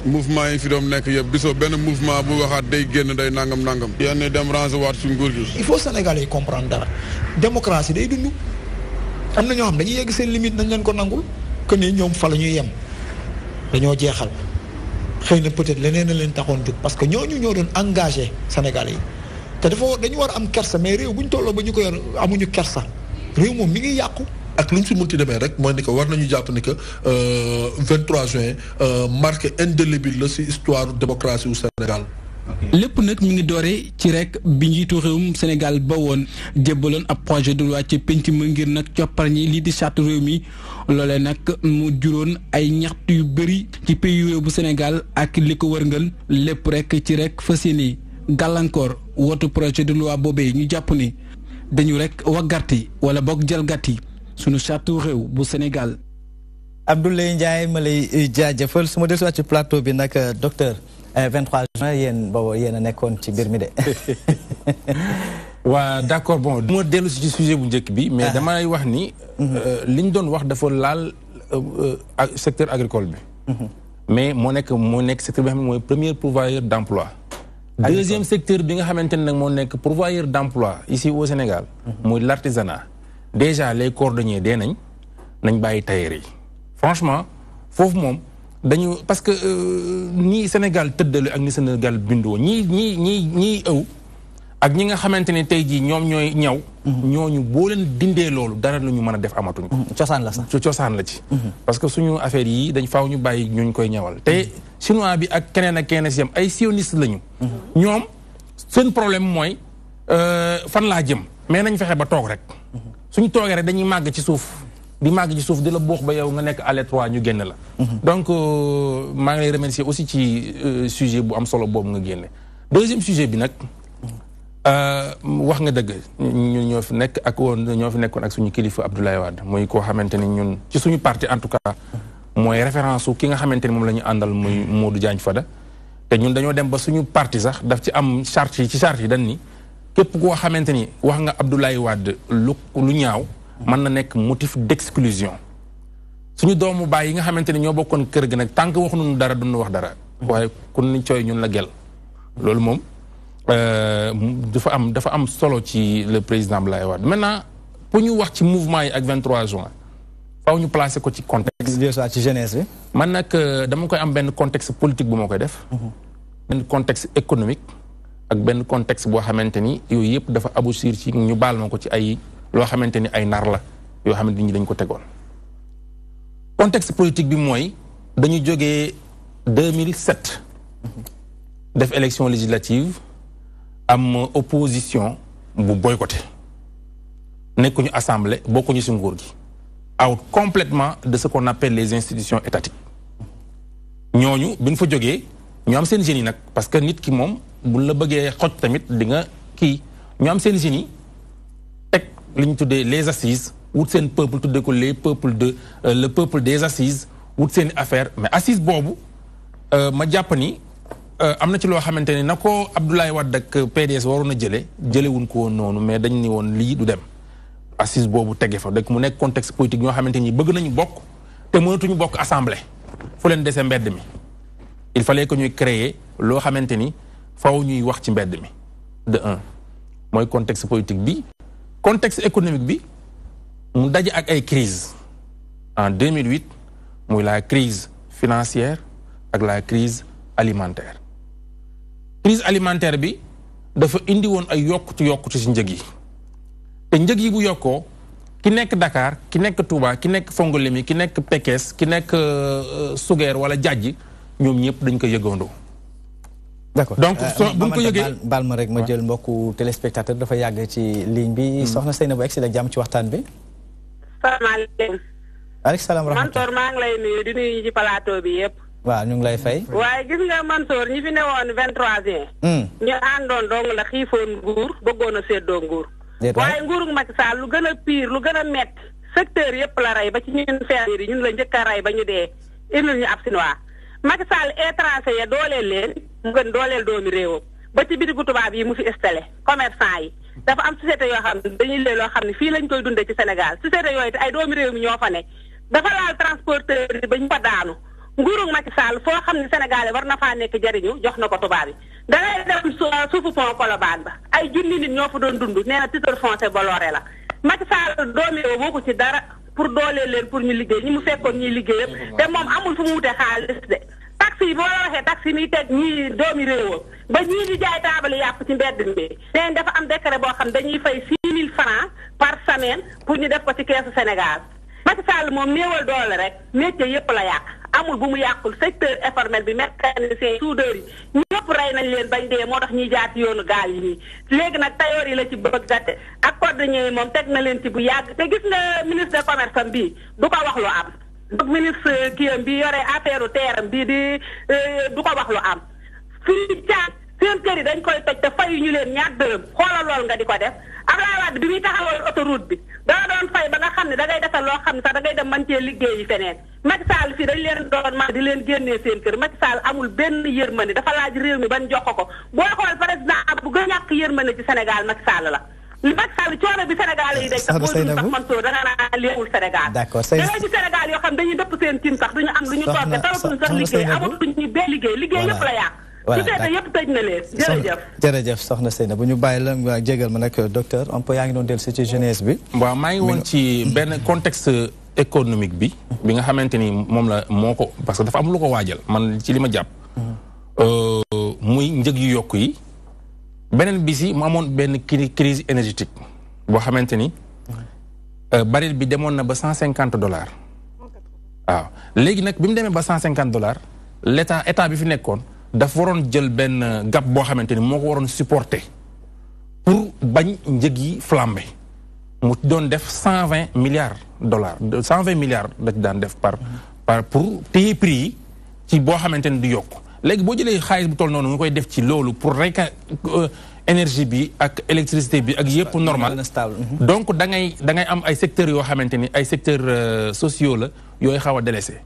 mouvement yi fi doon nekk yëpp gisoo benn mouvement bu waxaat day génn day nangam. yenn dem ranger waat ci nguur gi. il faut Sénégalais yi comprendre dara démocratie day dund am na ñoo xam dañuy yegg seen limite nañ leen ko nangul que ni ñoom fa la ñuy yem dañoo jeexal xëy na peut-être leneen na leen taxoon jóg parce que ñooñu ñoo doon engagé Sénégalais yi te dañu war a am kersa mais réew bu ñu tolloo ba ñu ko yor amuñu kersa réew moom mi ngi yàqu. ak lu ñu si munti demee rek mooy ni que war nañu jàpp ni que 23 juin marqué indélébile la si histoire démocratie wu Sénégal. lépp nag mi ngi dooree ci rek bi njiitu réewum Sénégal ba woon jébbaloon ab projet de loi ci penc ma ngir nag coppar ñi lii di charte réew mi loolee nag mu juróon ay ñaxtu yu bëri ci pays réew bu Sénégal ak li ko wërngal lépp rek ci rek fas yéene gàllankoor wootu projet de loi boobee ñu jàpp ni dañu rek waggarti wala boog jalgati sunu charte réew bu Sénégal. Abdoulaye Ndiaye ma lay jaajëfal su ma dellusiwaat ci plateau bi nag docteur 23 juin yéen boobu yéen a nekkoon ci mbir mi de. waa d'accord bon du ma dellu si ci sujet bu njëkk bi. mais damay wax ni. li ñu doon wax dafa laal secteur agricole bi. mais moo nekk secteur bi nga xam ne mooy premier pourvoyeur d'emploi. deuxième secteur bi nga xamante ne nag moo nekk pourvoyeur d'emploi ici au Sénégal. mooy l'artisanat. déjà les cordonniers dee nañ bàyyi tailleur yi franchement foofu moom dañu parce que ni Sénégal tëddale ak ni Sénégal bindoo ñii ëw ak ñi nga xamante ne tey jii ñoom ñooy ñaw ñooñu boo leen dindee loolu dara lu ñu mën a def amatuñ cosaan la sax cosaan la ci parce que suñu affaire yi dañ faaw ñu bàyyi ñuñ koy ñawal te chinois bi ak keneen ak keneen si yam ay sioniste lañu ñoom seen problème mooy fan laa jëm mais nañ fexe ba toog rek suñu toogee rek dañuy màgg ci suuf di la boox ba yow nga nekk à l'étroit ñu génn la donc maa ngi lay remercier aussi ci sujet bu am solo boobu nga génne deuxième sujet bi nag wax nga dëgg ñun ñoo fi nekkoon ak suñu kilifa Abdoulaye Wade muy koo xamante ni ñun ci suñu parti en tout cas mooy référence su ki nga xamante ni moom la ñu àndal muy Modou Diagne Fada te ñun dañoo dem ba suñu parti sax daf ci am charte yi dañ ni képp koo xamante ni wax nga Abdoulaye Wade lu ñaaw mën na nekk motif d'exclusion suñu doomu baay yi nga xamante ni ñoo bokkoon kër gi nag tant que waxuñu dara duñu wax dara waaye ku ni cooy ñun la gel loolu moom dafa am solo ci le président Abdoulaye Wade maintenant pour ñu wax ci mouvement yi ak 23 juin faaw ñu placer ko ci contexte ci jeunesse bi man nag dama koy am benn contexte politique bu ma koy def benn contexte économique ak benn contexte boo xamante ni yooyu yëpp dafa aboutir ci ñu baal ma ko ci ay loo xamante ni ay nar la yoo xamante ni dañ ko tegoon contexte politique bi mooy dañu jógee 2007 def élection législative am opposition bu boycotté nekkuñu assemblée bokkuñu ci nguur gi out complètement de ce qu'on appelle les institutions étatiques ñooñu bi ñu fa jógee ñu am seen génie nag parce que nit ki moom bu la bëggee xoj tamit di nga kii ñu am seen génie teg li ñu tuddee les assises wut seen peuple tuddee ko le peuple des assises wut seen affaire mais assise boobu ma jàpp ni am na ci loo xamante ni na ko Abdoulaye Wade ak PDS waroon a jëlewuñ ko woon noonu mais dañ ni woon lii du dem assise boobu tege fa dëkk mu nekk contexte politique ñoo xamante ni bëgg nañu bokk te mënatuñu bokk assemblée fu leen dese mbedd mi il fallait que ñuy créer loo xamante ni faw ñuy wax ci mbedd mi de un mooy contexte politique bi contexte économique bi mu daje ak ay crise en 2008 muy la crise financière ak la crise alimentaire crise alimentaire bi dafa indi woon ay yokkute ci njëg yi te njëg yi bu yokkoo ki nekk Dakar ki nekk Touba ki nekk Fongolemi ki nekk Pekes ki nekk Sugeer wala Jajji ñoom ñëpp dañ ko yëgandoo. d'accord donc buñ ko yëgee baal ma rek ma jël mbokku téléspectateur dafa yàgg ci ligne bi soxna Seynabou egsi la jàmm ci waxtaan bi. salaamaaleykum. waaleykum salaam wa rahmatulah Mansour maa ngi lay nuyu di nuyu ci plateau bi yëpp. waaw ñu ngi lay fay. waaye gis nga Mansour ñi fi newoon 23 juin. ñu àndoon dong la xiifoon nguur bëggoon a séddoo nguur. waaye nguurug Macky Sall lu gën a pire lu gën a métti secteur yëpp la rey ba ci ñun fermiers yi ñun la njëkk a rey ba ñu dee indil ñu ab chinois. Macky Sall étranger ya dooleel leen mu gën dooleel doomi réewam ba ci bitigu tubaab yi mu fi installé commerçant yi dafa am société yoo xam ne dañuy lee loo xam ne fii lañ koy dundee ci Sénégal société yooyu te ay doomi réew mi ñoo fa ne dafa laal transporteur yi ba ñu fa daanu nguurug Macky Sall foo xam ne Sénégalais war na faa nekk jariñu jox na ko tubaab yi dangay dem suufu pont Colobane ba ay junni nit ñoo fa doon dund nee na titre foncier Bolloré la Macky Sall doomi réew boo ko ci dara pour dooleel leen pour ñu liggéey ñi mu fekkoon ñuy liggéey yëpp te moom amul fu mu wute xaalis de taxi yi boo la waxee taxi miy teg ñii doomi réewam ba ñii di jaay taabali yàpp ci mbedd mi neen dafa am décret boo xam dañuy fay 6 000 francs par semaine pour ñu def ko ci keesu Sénégal Macky Sall moom néewal doole rek métier yëpp la yàq amul bu mu yàqul secteur informel bi mécanicien soudeur yi ñëpp rey nañ leen bañ dee moo tax ñuy jaar ci yoonu gaal yi nii léegi nag tailleur yi la ci bëgg gàtte ak cordonnier yi moom teg na leen ci bu yàgg te gis nga ministre de commerce am bii du ko wax lu am donc ministre kiyam bi yore affaire teeram bii di du ko wax lu am fii caag seen kër yi dañ koy toj te fayu ñu leen ñaar dërëm xoolal lool nga di ko def Abdoulaye Wade bi muy taxawal autoroute bi danga doon fay ba nga xam ne da ngay defal loo xam ne sax da ngay dem mën cee liggéeyi feneen Macky Sall fii dañ leen doon man di leen génnee seen kër Macky Sall amul benn yërmande dafa laaj réew mi ban jox ko booy xool président bu gën a ñàkk yërmande ci Sénégal Macky Sall la Macky Sall coono bi Sénégal yi day tax boo dul sax man soo da nga naa léewul Sénégal da ngay ci Sénégal yoo xam dañuy dëpp seen cin sax duñu am lu ñu togg talatuñ sax liggéey amatuñu benn liggéey yëpp la yàq yëpp tëj na leen jërëjëf soxna Seyna bu ñu bàyyi la nga jégal ma nag docteur on peut yaa ngi doon dellu si ci jeunesse bi waaw maa ngi woon ci benn contexte économique bi nga xamante ni moom la moo ko parce que dafa am lu ko waajal man ci li ma jàpp muy njëg yu yokk yi beneen bi si mu amoon benn crise énergétique boo xamante ni baril bi demoon na ba $150 waaw léegi nag bi mu demee ba $150 état bi fi nekkoon dafa waroon jël benn gap boo xamante ni moo ko waroon supporter pour bañ njëg yi flambé mu doon def $120 milliards 120 milliards la ci daan def par pour téye prix yi ci boo xamante ni du yokk léegi boo jëlee xaalis bu toll noonu nga koy def ci loolu pour rek énergie bi ak électricité bi ak yëpp normal donc da ngay am ay secteurs yoo xamante ni ay secteurs sociaux la yooyu xaw a délaissé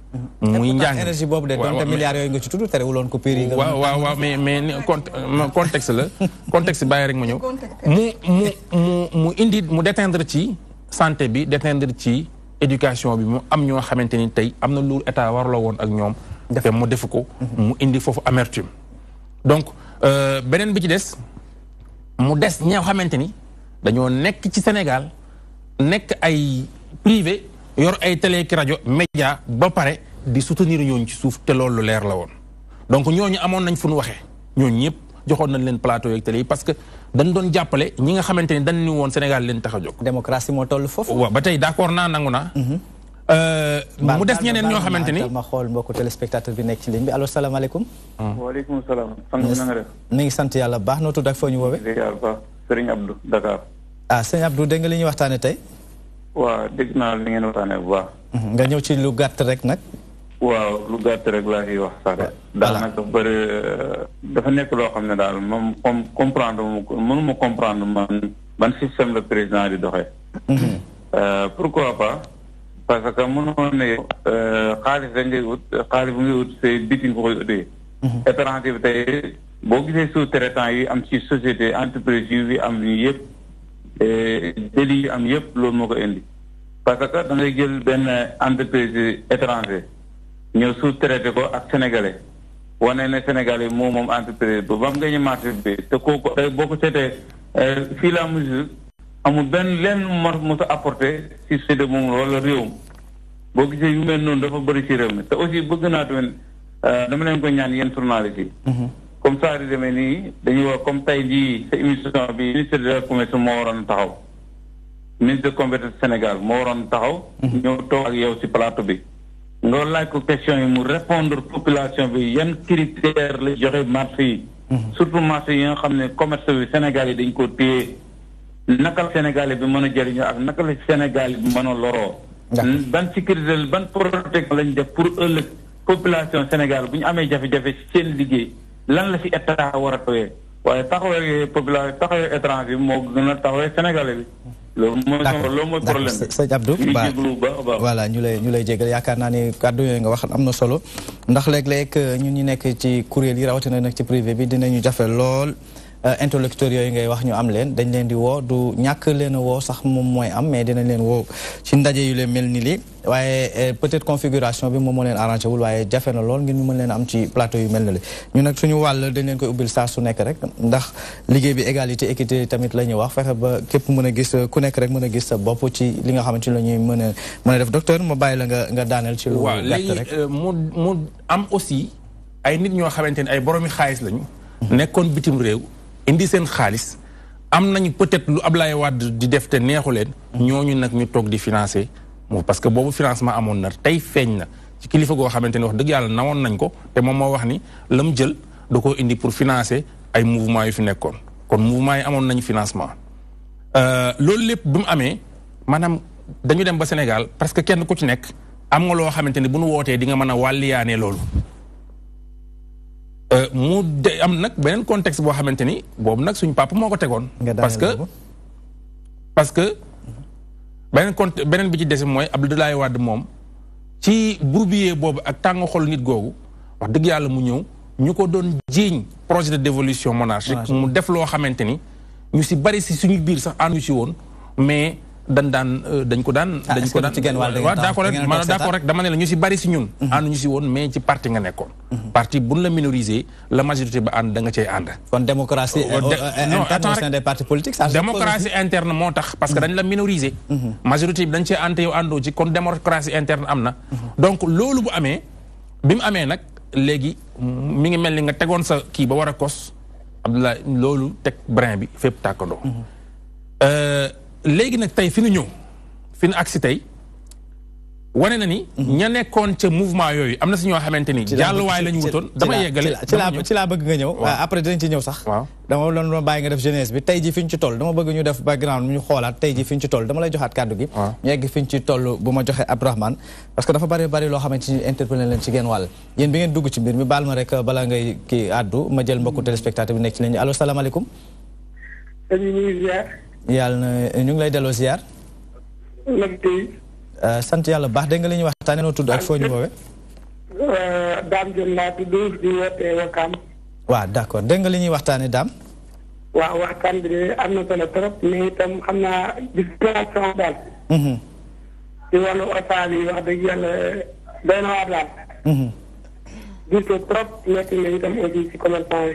muy njàng énergie boobu de donte milliards yooyu nga ci tudd terewuloon ko prix yi waaw mais contexte la contexte bàyyi rek ma ñëw mu indi mu déteindre ci santé bi déteindre ci éducation bi mu am ñoo xamante ni tey am na lu état warloo woon ak ñoom te mu defu ko mu indi foofu amertume donc beneen bi ci des mu des ñoo xamante ni dañoo nekk ci Sénégal nekk ay privé yor ay télé ki rajo média ba pare di soutenir ñooñu ci suuf te loolu leer la woon donc ñooñu amoon nañ fu ñu waxee ñooñu ñëpp joxoon nañ leen plateau yeeg télé yi parce que dañ doon jàppale ñi nga xamante ni dañ ni woon Sénégal leen tax a jóg. démocratie moo toll foofu. waaw ba tey d'accord naa nangu naa. mu des ñeneen ñoo xamante ni ma xool mbokku téléspectateur bi nekk ci ligne bi allo salaamaaleykum. waaleykum salaam. sang bi na nga def. mi ngi sant yàlla baax noo tudd ak foo ñu woowee. Serigne Abdou Dakar. Serigne Abdou dégg nga li ñuy waxtaanee tey. waaw dégg naa li ngeen waxtaanee bu baax. nga ñëw ci lu gàtt rek nag. waaw lu gàtt rek laa ciy wax sax de. daanaka bëri dafa nekk loo xam ne daal moom comprendre mënuma comprendre man ban système le président di doxee. Pourquoi pas parce que mënoon ne yow xaalis da ngay ut xaalis bu ngay ut c'est bitim nga koy utee. étranger bi tey boo gisee sous-traitant yi am ci société entreprise yi am nii yëpp délit yi am yëpp loolu moo ko indi. parce que da ngay jël benn entreprise étranger ñëw sous-traité ko ak sénégalais wane ne sénégalais moom entreprise ba ba mu gañe marché bi te kooku tey boo ko seetee fii la mesure amul benn lenn mos a apporté si société moom wala réewum boo gisee yu mel noonu dafa bëri ci réew mi te aussi bëgg naa tamit dama leen ko ñaan yéen journalistes yi. comme ça di demee nii dañuy wax comme tey jii sa émission bi ministre de la commerce moo waroon taxaw ministre de commerce Sénégal moo waroon taxaw. ñëw toog ak yow ci plateau bi. nga laaj ko question yi mu répondre population bi yan critères la joxe marché yi. surtout marché yi nga xam ne commerce bi Sénégal yi dañ ko téye naka la Sénégal bi mën a jëriñoo ak naka la Sénégal bi mën a loroo. ban sécurité ban protection lañ def pour ëllëg population Sénégal bu ñu amee jafe-jafe ci seen liggéey lan la ci état war a tawee waaye taxawee population taxawee étranger bi moo gën a taxawee Sénégalais bi. loolu mooy problème bi. sëñ Abdou voilà ñu lay jégal yaakaar naa ni kàddu yooyu nga wax am na solo ndax léeg-léeg ñun ñi nekk ci kuréel yi rawatina nag ci privé bi dinañu jafe lool interlocuteurs yooyu ngay wax ñu am leen dañ leen di woo du ñàkk leen a woo sax moom mooy am mais dinañ leen woo ci ndaje yu leen mel ni li waaye peut-être configuration bi moom moo leen arrangé wul waaye jafe na lool ngir ñu mën leen am ci plateau yu mel ni li ñu nag suñu wàll dañ leen koy ubbil saa su nekk rek ndax liggéey bi égalité équité tamit la ñuy wax fexe ba képp mën a gis ku nekk rek mën a gis sa bopp ci li nga xamante ni la ñuy mën a def docteur ma bàyyi la nga daaneel ci lu gàtt rek mu am aussi ay nit ñoo xamante ni ay boroomi xaalis lañu nekkoon bitim réew indi seen xaalis am nañu peut-être lu Ablaye Wade di def te neexu leen ñooñu nag ñu toog di financer parce que boobu financement amoon na tey feeñ na ci kilifa goo xamante ni wax dëgg yàlla nawoon nañ ko te moom moo wax ni la mu jël da koo indi pour financer ay mouvement yu fi nekkoon kon mouvement yi amoon nañu financement loolu lépp bi mu amee maanaam dañu dem ba Sénégal parce que kenn ku ci nekk am nga loo xamante ni bu nu wootee di nga mën a wàlliyaanee loolu mu de am nag beneen contexte boo xamante ni boobu nag suñu papa moo ko tegoon. parce que beneen bi ci dese mooy Abdoulaye Wade moom ci bourbier boobu ak tàng xol nit googu wax dëgg yàlla mu ñëw ñu ko doon jiiñ projet de dévolution monarchique mu def loo xamante ni ñu si bari si suñu biir sax àndu si woon mais dañ ko daan waaw d'accord rek dama ne la ñu si bari si ñun ànd ñu si woon mais ci parti nga nekkoon parti buñ la minoriser la majorité ba ànd da nga cay ànd kon démocratie interne au sein des partis politiques démocratie interne moo tax parce que dañ la minoriser majorité bi dañ cee ànd yow àndoo ci kon démocratie interne am na donc loolu bu amee bi mu amee nag léegi mi ngi mel ni nga tegoon sa kii ba war a kos Abdoulaye loolu teg brin bi fépp tàkkandoo léegi nag tey fi nu ñëw fi nu agsi tey wane na ni ña nekkoon ca mouvement yooyu am na si ñoo xamante ni jàlluwaay la ñu wutoon dama yeggale ci laa bëgg nga ñëw après dinañ ci ñëw sax dama doon bàyyi nga def jeunesse bi tey ji fi ñu ci toll dama bëgg ñu def background ñu xoolaat tey ji fi ñu ci toll dama lay joxaat kàddu gi ñu yegg fi ñu ci toll bu ma joxee Abdourahmane parce que dafa bari loo xamante ni interpellé leen ci genn wàll yéen bi ngeen dugg ci mbir mi baal ma rek bala ngay kii àddu ma jël mbokku téléspectateur bi nekk ci leen allo salaamaaleykum yàlla na ñu ngi lay delloo ziar. sant yàlla baax dégg nga li ñuy waxtaanee noo tudd ak foo ñu woowee. Dame Diop laa tudd di wootee Wakam. waaw d'accord dégg nga li ñuy waxtaanee Dame. waaw waxtaan bi de am na solo trop mais itam xam naa distraction daal. ci wàllu otaal yi wax dëgg yàlla doy na waar daal. gis ko trop métti na itam aussi ci commerçant yi.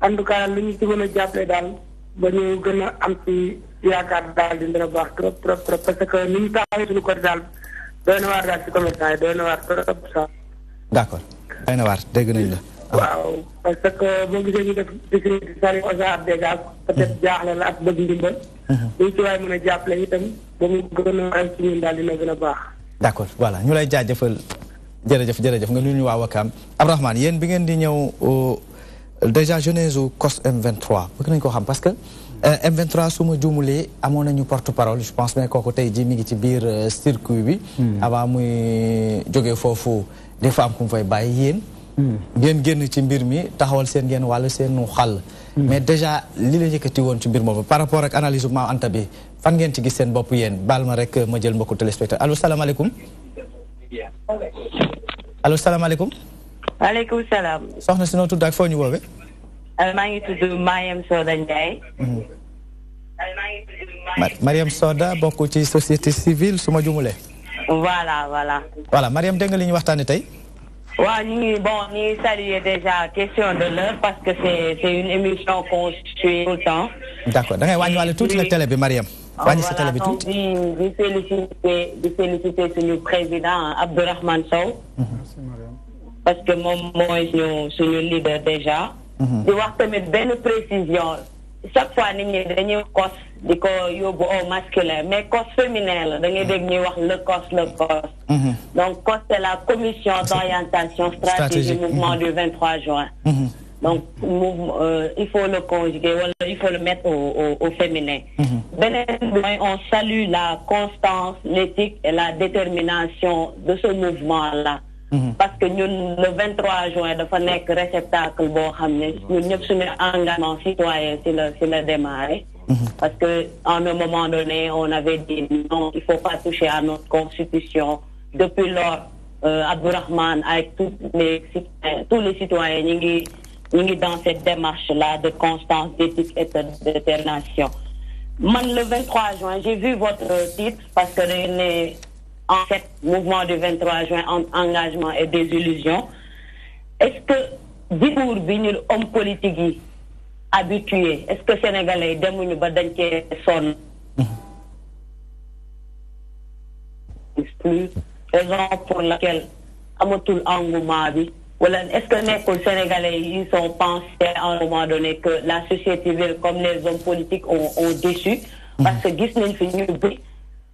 en tout cas li ñu ci mën a jàppale daal ba ñu gën a am ci yaakaar daal di dina baax trop parce que ni ñu taxawee suñu côté daal doy na waar daal ci commerçant yi doy na waar trop sax. d'accord doy na waar dégg nañ la. waaw parce que boo gisee ñu def distribution sari osa ab dégage peut-être jaaxle la ak bëgg ndimbal. ñu ci waay mën a jàppale itam ba mu gën a am ci ñun daal dina gën a baax. d'accord voilà ñu lay jaajëfal jërëjëf nga nuyu ñu waa Wakaam Abdourahmane yéen bi ngeen di ñëw. déjà jeunesse u COS M23 bëgg nañu ko xam parce que M23 su ma juumulee amoon nañu porte-parole je pense mais kooku tey jii mi ngi ci biir circuit bi avant muy jógee foofu des fois am ku mu fay bàyyi yéen ngeen génn ci mbir mi taxawal seen ngeen wàll seenu xàll. mais déjà li la yëkkati woon ci mbir moomu par rapport ak analyse Mame Anta bi fan ngeen ci gis seen bopp yéen baal ma rek ma jël mbokku téléspectateur allo salaamaaleykum. allo salaamaaleykum. waaleykum salaam. soxna si noo tudd ak foo ñu woowee. maa ngi tudd Mariam Soda Ndiaye. Mariam Soda bokk ci société civile su ma jumulee. voilà. Mariam dégg nga li ñu waxtaanee tey. waaw ñu ngi saluer déjà question de l'heure parce que c'est une émission qu'on suit tout le temps. D'accord da ngay wàññiwaale tuuti nag télé bi Mariam. wàññi sa télé bi tuuti. di féliciter suñu président Abdourahmane Sow. parce que moom mooy suñu leader déjà. di wax tamit benn précision chaque fois nit ñi dañuy cos di ko yóbbu au masculin mais cos féminin la da ngay dégg ñuy wax le cos. donc cos c'est la commission d'orientation stratégique du mouvement du 23 juin. donc il faut le conjuguer wala il faut le mettre au féminin. beneen bi mooy on salue la constance, l'éthique et la détermination de ce mouvement là. parce que ñun le 23 juin dafa nekk réceptacle boo xam ne ñun ñëpp suñu engagement citoyen si la démarré. parce que à un moment donné on avait dit non il faut pas toucher à notre constitution. Depuis lors Abdourahmane avec tous les citoyens ñi ngi dans cette démarche là de constance, d'éthique et de détermination. Man le 23 juin j'ai vu votre titre parce que en fait, mouvement du 23 juin, engagement et désillusion. Est-ce que, discours bi homme politique habitué, est-ce que Sénégalais demuñu ba dañ ci sonn plus raison pour laquelle amatul engouement bi wala est-ce que nekkul Sénégalais ils sont pensés à un moment donné que la société civile comme les hommes politiques ont déçu parce que gis nañ fi ñu bi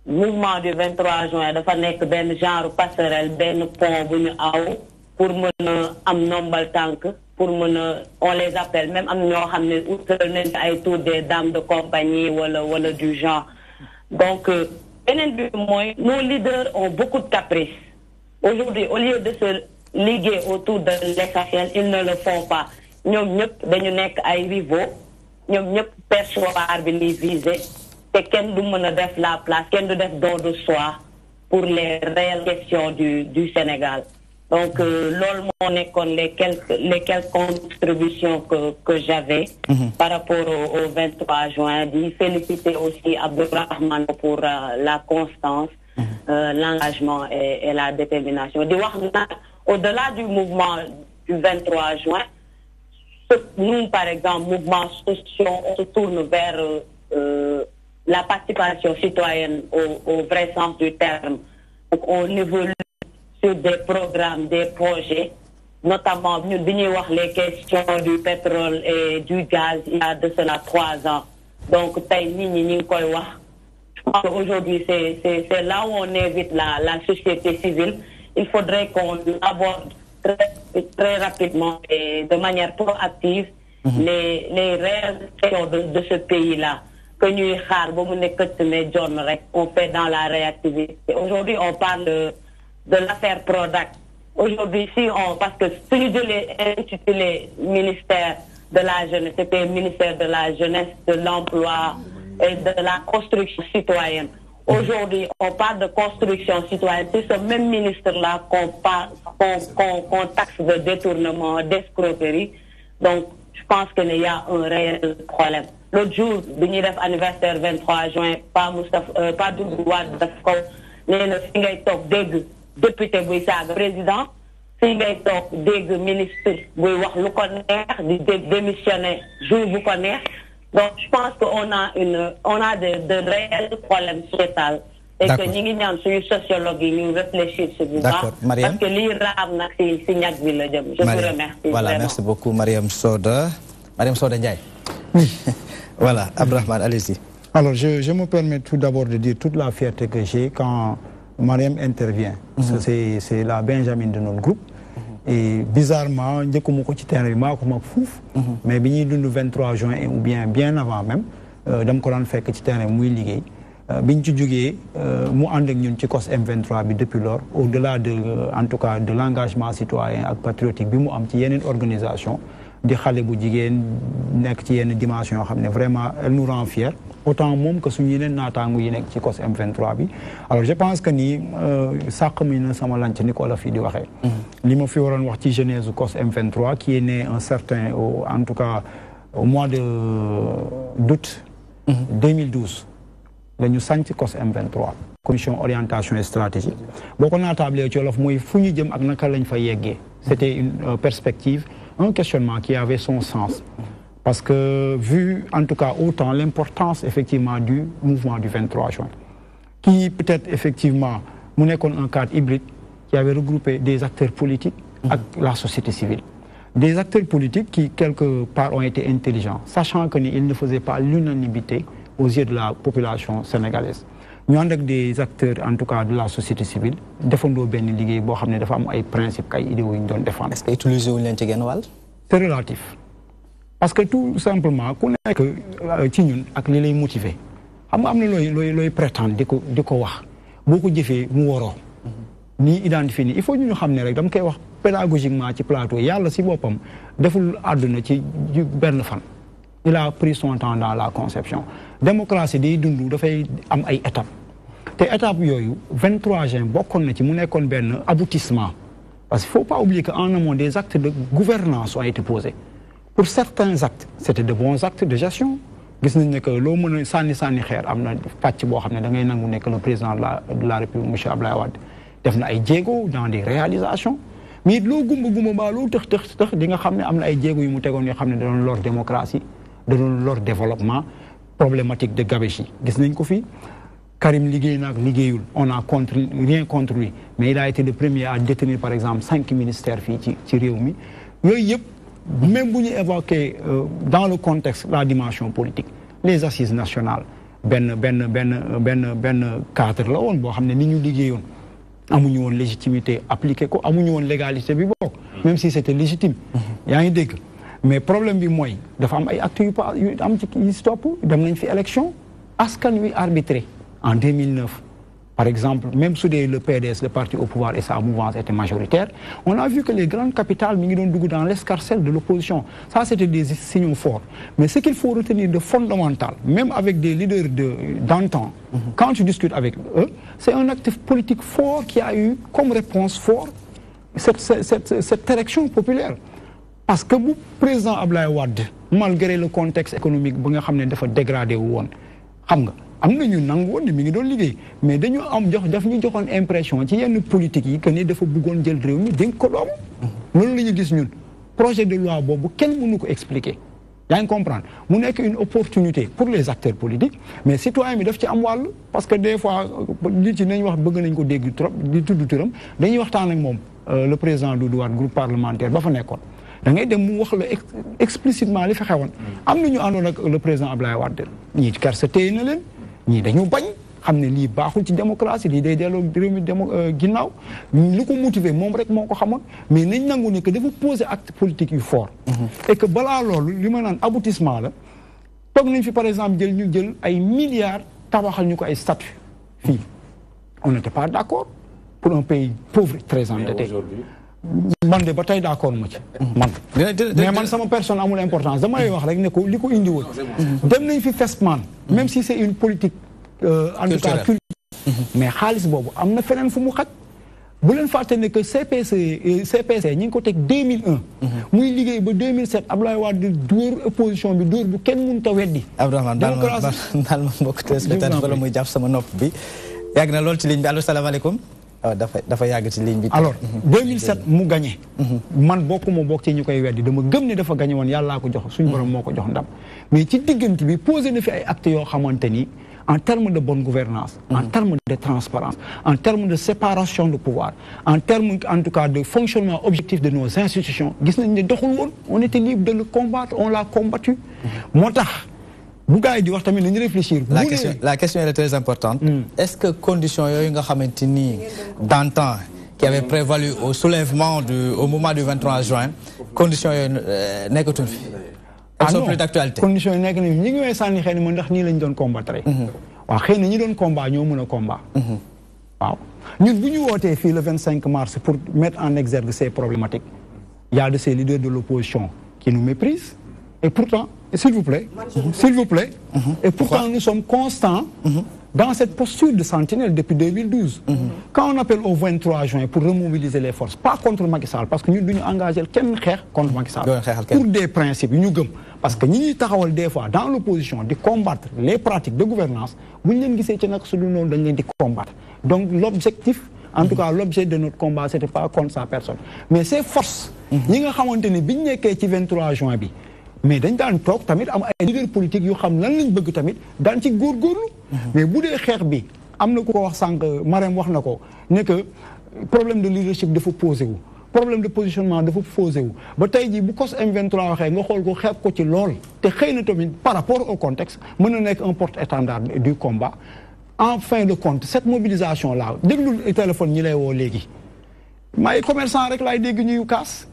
mouvement du 23 juin dafa nekk benn genre passerelle benn pont bu ñu aw pour mën a am nombal tànk pour mën a on les appelle même am ñoo xam ne utal nañ ay tour des dames de compagnie wala du genre donc beneen bi mooy nos leaders ont beaucoup de caprices aujourd'hui au lieu de se liguer autour de l'essentiel ils ne le font pas ñoom ñëpp dañu nekk ay rivaux ñoom ñëpp perchoir bi li visé te kenn du mën a def la place kenn du def don de soi pour les réelles questions du Sénégal donc loolu moo nekkoon les quelques contributions que j'avais par rapport au 23 juin di féliciter aussi Abdourahmane pour la constance l'engagement et la détermination di wax nag au-delà du mouvement du 23 juin nous par exemple mouvement social on se tourne vers la participation citoyenne au vrai sens du terme. Donc on évolue sur des programmes, des projets, notamment nous venons voir les questions du pétrole et du gaz il y a de cela 3 ans. Donc je pense qu'aujourd'hui c'est là où on invite la société civile. Il faudrait qu'on aborde très rapidement et de manière proactive les réelles questions de ce pays-là. Que nous on fait dans la réactivité. Aujourd'hui, on parle de l'affaire Prodac. Aujourd'hui, parce que si nous intitulé ministère de la jeunesse, c'était ministère de la jeunesse, de l'emploi et de la construction citoyenne. Aujourd'hui, on parle de construction citoyenne. C'est ce même ministre-là qu'on taxe de détournement, d'escroquerie. Donc, je pense qu'il y a un réel problème. L'autre jour, anniversaire 23 juin, pas Doudou Wade daf ko nee na fi ngay toog dégg député buy saaga président fi ngay toog dégg ministre buy wax lu ko neex di démissionner jour bu ko neex donc je pense que on a de réels problèmes sociétaux et que ñi ngi ñaan suñu sociologue yi ñu réfléchir sur bu baax parce que lii raam nag si ñag bi la jëm. Je vous remercie. Voilà, vraiment. Merci beaucoup Mariam Soda Ndiaye. Voilà, Abdourahmane, allez-y. Alors, je me permets tout d'abord de dire toute la fierté que j'ai quand Mariam intervient. C'est la Benjamin de notre groupe. Et bizarrement, je suis mais le 23 juin ou bien avant même, je me fait que tu es biñ ci jógee mu ànd ak ñun ci COS M23 bi depuis lors au-delà de en tout cas de l'engagement citoyen ak patriotique bi mu am ci yeneen organisation di xale bu jigéen nekk ci yenn dimension yoo xam ne vraiment elle nous rend fiers autant moom que suñu yeneen naataangu yi nekk ci COS M23 bi alors je pense que nii sàq mi na sama lanc ni ko la fii di waxee li ma fi waroon wax ci genèse COS M23 qui est né un certain en tout cas au mois d'août 2012 la ñu sanc COS M23 commission orientation et stratégie boo ko naataablee ci wolof mooy fu ñu jëm ak naka lañ fa yeggee c'était une perspective un questionnement qui avait son sens parce que vu en tout cas autant l'importance effectivement du mouvement du 23 juin qui peut-être effectivement mu nekkoon un cadre hybride qui avait regroupé des acteurs politiques ak la société civile des acteurs politiques qui quelque part ont été intelligents sachant que ils ne faisaient pas l'unanimité aux yeux de la population sénégalaise ñu ànd ak des acteurs en tout cas de la société civile defandoo benn liggéey boo xam ne dafa am ay principes ay idéaux yu ñu doon défendre. Est-ce que utiliser wuñ leen ci genn wàll. C'est relatif parce que tout simplement ku nekk ci ñun ak li lay motiver xam nga am na looy prétendre di ko wax boo ko jëfee mu waroo nii identifier nii il faut ñu xam ne rek dama koy wax pédagogiquement ci plateau yàlla si boppam deful àdduna ci benn fan. Il a pris son temps dans la conception démocratie day dund dafay am ay étapes te étapes yooyu 23 juin bokkoon na ci mu nekkoon benn aboutissement parce qu'il faut pas oublier que en amont des actes de gouvernance ont été posés pour certains actes c'était de bons actes de gestion gis nañ ne que loo mën a sànni xeer am na pàcc boo xam ne da ngay nangu nekk le président de la République monsieur Abdoulaye Wade def na ay jéego dans des réalisations mais loo gumba baa loo tëx di nga xam ne am na ay jéego yu mu tegoon yoo xam ne da doon lor démocratie de leur développement problématique de gabegie gis nañ ko fi Karim liggéey na ak liggéeyul on a rien contre lui mais il a été le premier à détenir par exemple 5 ministères fii ci réew mi yooyu yëpp même bu ñu évoqué dans le contexte la dimension politique les assises nationales benn cadre la woon boo xam ne ni ñu liggéeyoon amuñu woon légitimité appliqué ko amuñu woon légalité bi bokk même si c'était légitime yaa ngi dégg mais problème bi mooy dafa am ay actes yu am ci yi si topp dem nañ fi élection askan wi arbitré en 2009 par exemple même sous le PDS le parti au pouvoir et sa mouvance était majoritaire on a vu que les grandes capitales mi ngi doon dugg dans l'escarcelle de l'opposition ça c'était des signaux forts mais ce qu'il faut retenir de fondamental même avec des leaders d'antan quand tu discutes avec eux c'est un acte politique fort qui a eu comme réponse fort cette élection populaire parce que bu président Abdoulaye Wade malgré le contexte économique bu nga xam ne dafa dégradé wu woon xam nga am na ñu nangu woon ne mi ngi doon liggéey mais dañu am daf ñu joxoon impression ci yenn politique yi que ni dafa bëggoon jël réew mi dénk ko doom loolu la ñu gis ñun projet de loi boobu kenn mënu ko expliquer yaa ngi comprendre mu nekk une opportunité pour les acteurs politiques mais citoyen bi daf ci am wàll parce que des fois li ci nañ wax bëgg nañ ko dégg trop di tudd turam dañuy waxtaan ak moom le président Doudou Wade groupe parlementaire ba fa nekkoon da ngay dem mu wax la explicitement li fi xewoon am na ñu àndoon ak le président Abdoulaye Wade ñii kersa téye na leen ñii dañu bañ xam ne lii baaxul ci démocratie lii day delloo réew mi ginnaaw lu ko motiver moom rek moo ko xamoon mais nañ nangu ne que dafa poser acte politique yu fort et que balaa loolu li ma naan aboutissement la toog nañ fi par exemple ñu jël ay milliards tabaxal ñu ko ay statut fii on n'était pas d'accord pour un pays pauvre très endetté man de ba tey d'accord ma ci man mais man sama personne amul importance dama lay wax rek ne ko li ko indi woon dem nañ fi FESPAN même si c'est une politique en tout cas mais xaalis boobu am na feneen fu mu xaj bu leen fàtte ne que CPC ñi ngi ko teg 2001 muy liggéey ba 2007 Abdoulaye Wade dóor opposition bi dóor bu kenn mënut a weddi Abdourahmane daal ma mbokk téléspectateur wala muy jàpp sama nopp bi yàgg na lool ci ligne bi allo salaamaaleykum dafa yàgg ci ligne bi. alors 2007 mu gagné. man bokkuma bokk ci ñu koy weddi dama gëm ne dafa gagné woon yàllaa ko jox suñu borom moo ko jox ndam mais ci diggante bi posé na fi ay actes yoo xamante ni en termes de bonne gouvernance en termes de transparence en termes de séparation de pouvoir en termes en tout cas de fonctionnement objectif de nos institutions gis nañ ne doxul woon on était libre de le combattre on l'a combattu moo tax bu gars yi di wax tamit nañu réfléchir. La question est très importante. Est-ce que conditions yooyu nga xamante ni d'antan qui avait prévalu au soulèvement au moment du 23 juin conditions yooyu nekkatuñ fi. Elles sont plus d'actualité. Conditions yi nekk nañu ñi ngi may sànni xëy na ndax nii lañ doon combattre. waaw xëy na ñi doon combat ñoo mën a combat. waaw ñun bu ñu wootee fii le 25 mars pour mettre en exergue ces problématiques il y a de ces leaders de l'opposition qui nous méprisent et pourtant s'il vous plaît et pourtant nous sommes constants dans cette posture de sentinelle depuis 2012. Quand on appelle au 23 juin pour remobiliser les forces, pas contre Macky Sall, parce que nous devons engager quelqu'un contre Macky Sall, pour des principes, nous parce que nous avons des fois dans l'opposition de combattre les pratiques de gouvernance, nous devons combattre. Donc l'objectif, en tout cas l'objet de notre combat, ce n'était pas contre sa personne. Mais ces forces, nous avons dit que le 23 juin, mais dañ daan toog tamit am ay leader politique yu xam lan lañ bëgg tamit daan ci góorgóorlu mais bu dee xeex bi am na ku ko wax sànq Marème wax na ko ne que problème de leadership dafa posé wu problème de positionnement dafa posé wu ba tey jii bu COS M23 waxee nga xool ko xeeb ko ci lool te xëy na tamit par rapport au contexte mën na nekk un porte-étendard du combat en fin de compte cette mobilisation là déglu téléphone ñi lay woo léegi may commerçant rek laay dégg ñuy kaas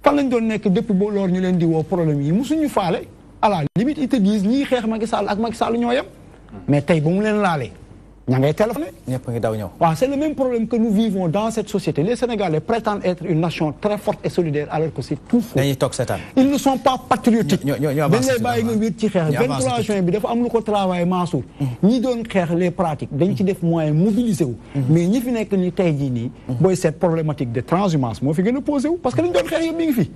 fan lañ doon nekk depuis boo loor ñu leen di woo problème yi musuñu faale à la limite ils te disent ñii xeex Macky Sall ak Macky Sall ñoo yem mais tey ba mu leen laalee ña ngay téléphoné. ñëpp ngi daw ñëw. waaw c'est le même problème que nous vivons dans cette société les Sénégalais prétendent être une nation très forte et solidaire alors que c'est tout faux. dañuy toog seetaan. ils ne sont pas patriotiques. ñoo dañ lay bàyyi nga wér ci xeex 23 juin bi dafa am lu ko travail Mansour. ñi doon xeex les pratiques dañ ci def moyen mobiliser wu. mais ñi fi nekk ni tey jii nii. booy cette problématique de transhumance moo fi gën a posé wu parce que dañ doon xeex yëpp mi ngi fi.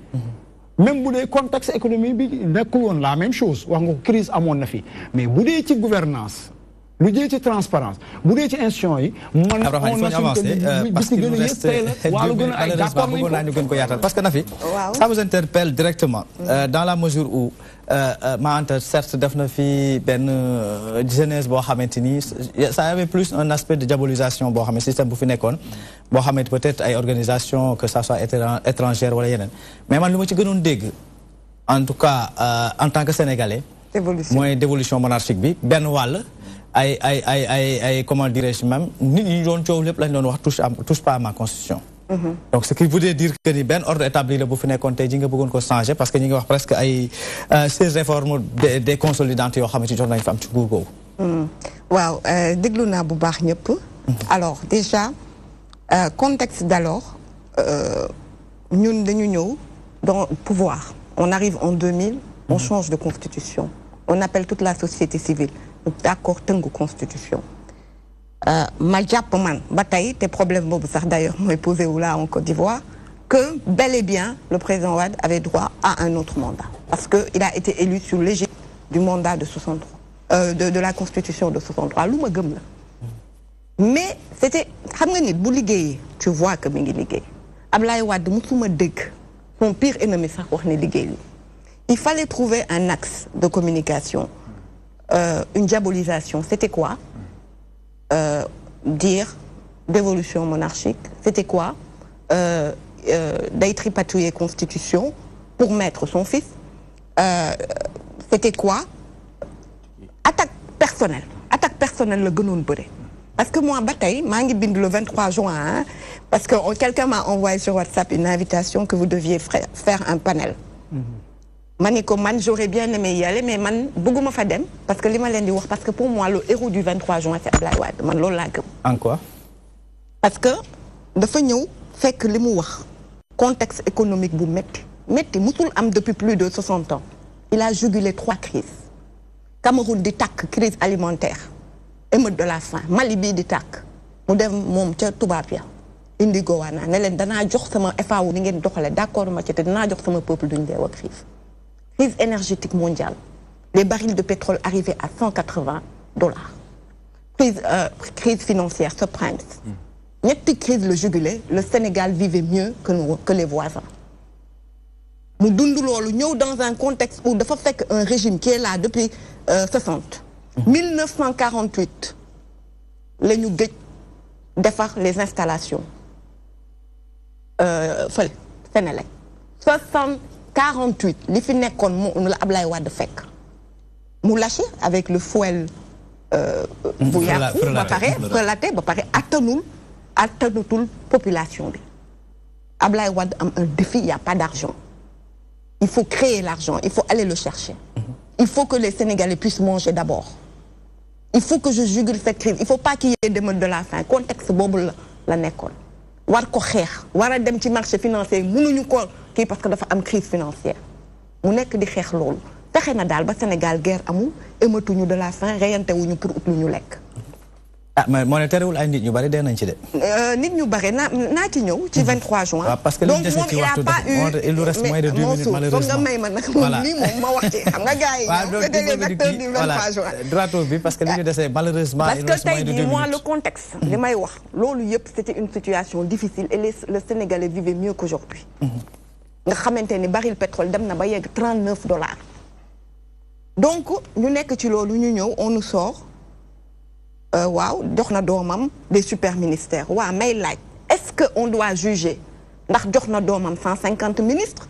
même bu dee contexte économique bi nekkul woon la même chose wax nga ko crise amoon na fi mais bu dee ci gouvernance lu jëlee ci transparence bu dee ci institution yi. man on avancer parce qu'il nous reste bëggoon naa ñu gën ko yaatal parce que Nafi ça vous interpelle directement dans la mesure où Ma Anta certes def na fi benn jeunesse boo xamante ni ça avait plus un aspect de diabolisation boo xam ne système bu fi nekkoon boo xamante peut-être ay organisation que ça soit étrangère wala yeneen mais man lu ma ci gënoon dégg en tout cas en tant que sénégalais mooy dévolution monarchique bi benn wàll ay comment dirais-je même nit ñi doon coow lépp lañ doon wax touche pas à ma constitution. Donc ce qui voudrait dire que ni benn ordre établi la bu fi nekkoon tey ji nga bëggoon ko changer parce que ñi ngi wax presque ay 16 réformes des consolidantes yoo xamante ni jot nañ fa am ci nguur googu. waaw déglu naa bu baax ñëpp. alors déjà contexte d'alors ñun dañu ñëw dans pouvoir on arrive en 2000 on change de constitution on appelle toute la société civile d'accord tëngu constitution ma jàpp man ba tey te problème boobu sax d'ailleurs mooy posé wu là en Côte d'Ivoire que bel et bien le président Wade avait droit à un autre mandat parce que il a été élu sur l'égide du mandat de 63 de la constitution de 63 lu ma gëm la mais c'était xam nga nit bu liggéeyee tu vois que mi ngi liggéey Ablaye Wade musuma dégg son pire ennemi sax wax ne liggéey il fallait trouver un axe de communication une diabolisation c'était quoi dire dévolution monarchique c'était quoi day tripatouiller constitution pour mettre son fils c'était quoi attaque personnelle la gënoon bëre parce que moi ba tey maa ngi bind le 23 juin hein, parce que quelqu'un m'a envoyé sur WhatsApp une invitation que vous deviez faire un panel Maniko man j'aurais bien aimé y aller mais man bëgguma fa dem parce que li ma leen di wax parce que pour moi le héros du 23 juin c'est Ablaye Wade man loolu laa gëm. En quoi? Parce que dafa ñëw fekk li mu wax contexte économique bu métti musul am depuis plus de 60 ans il a jugulé 3 crises Cameroun di tàkk crise alimentaire émeute de la faim Mali bii di tàkk mu dem moom ca tubaab ya indi gowaana ne leen danaa jox sama FAO ni ngeen doxale d'accord ma ci te danaa jox sama peuple duñ dee ak xiif crise énergétique mondiale les barils de pétrole arrivaient à $180 crise financière subprime ñetti crise le jugulé le Sénégal vivait mieux que les voisins mu dund loolu ñëw dans un contexte où dafa fekk un régime qui est là depuis 60 1948 la ñu gëj defar les installations fële Sénélec 48 li fi nekkoon mu la Ablaye Wade fekk mu lâché avec le fouet bu yàqu ba pare relaté ba pare attanutul population bi Ablaye Wade am un défi il y a pas d'argent il faut créer l'argent il faut aller le chercher il faut que les Sénégalais puissent manger d'abord il faut que je jugule cette crise il faut pas qu'il y ait des modes de la faim contexte boobu la nekkoon war ko xeex war a dem ci marché financier mënuñu ko kii parce que dafa am crise financière mu nekk di xeex loolu fexe na daal ba Sénégal guerre amul ématuñu de la faim reyante wuñu pour ut lu ñu lekk. ah mais moo ne terewul ay nit ñu bari dee nañ ci de. nit ñu bari naa ci ñëw ci 23 juin. waaw parce que li ñu dese ci waxtu il nous reste moins de 2 minutes malheureusement. nga may ma nag moom lii moom ma wax ci xam nga gars yi ñoom c'était les acteurs du 23 juin. droit bi parce que li ñu dese malheureusement. il nous reste moins de 2 minutes parce que tey jii moi le contexte. li may wax loolu yëpp c'était une situation difficile et le Sénégalais vivait mieux qu'aujourd'hui. nga xamante ni baril pétrole dem na ba yegg $39. donc ñu nekk ci loolu ñu ñëw on nous sort. waaw jox na doomam des super ministères waaw may laaj est-ce que on doit juger ndax jox na doomam 150 ministres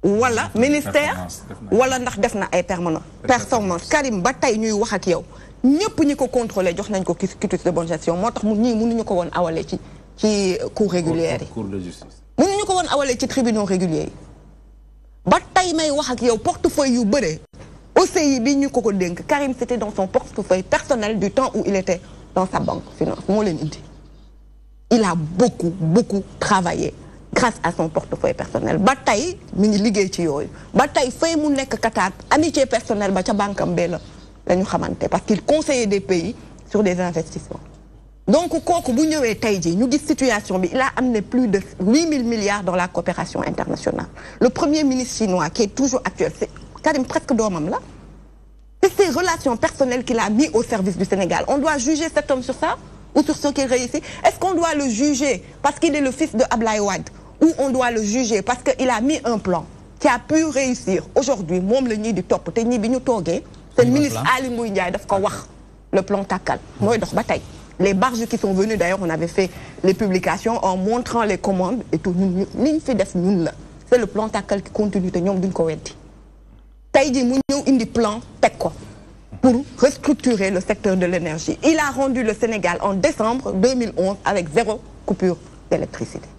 wala ministère wala ndax def na ay performance Karim ba tey ñuy wax ak yow ñëpp ñi ko contrôler jox nañ ko quitus de bonne gestion moo tax ñii mënuñu ko woon awale ci cour régulière yi cour de justice mënuñu ko woon awale ci tribunaux réguliers yi ba tey may wax ak yow portefeuille yu bëre OCI bi ñu ko dénk Karim c'était dans son portefeuille personnel du temps où il était dans sa banque finance moo leen indi il a beaucoup travaillé grâce à son portefeuille personnel ba tey mi ngi liggéey ci yooyu ba tey fay mu nekk Qatar amitié personnelle ba ca banque am bee la ñu xamante parce qu'il conseillait des pays sur des investissements donc kooku bu ñëwee tey ji ñu gis situation bi il a amené plus de 8000 milliards dans la coopération internationale le premier ministre chinois qui est toujours actuel c'est Karim presque doomam là c'est ses relations personnelles qu'il a mis au service du Sénégal on doit juger cet homme sur ça ou sur ce qu'il réussit est-ce qu'on doit le juger parce qu'il est le fils de Ablaye Wade ou on doit le juger parce qu'il a mis un plan qui a pu réussir aujourd'hui moom la ñii di topp te ñii bi ñu toogee seen ministre Aly Ngouille Ndiaye daf ko wax le plan Takkal mooy dox ba tey les barges qui sont venues d'ailleurs on avait fait les publications en montrant les commandes et tout ñun li ñu fi def ñun la c'est le plan Takkal qui continue te ñoom duñ ko weddi tey jii mu ñëw indi plan teg ko pour restructurer le secteur de l'énergie il a rendu le Sénégal en décembre 2011 avec 0 coupure d'électricité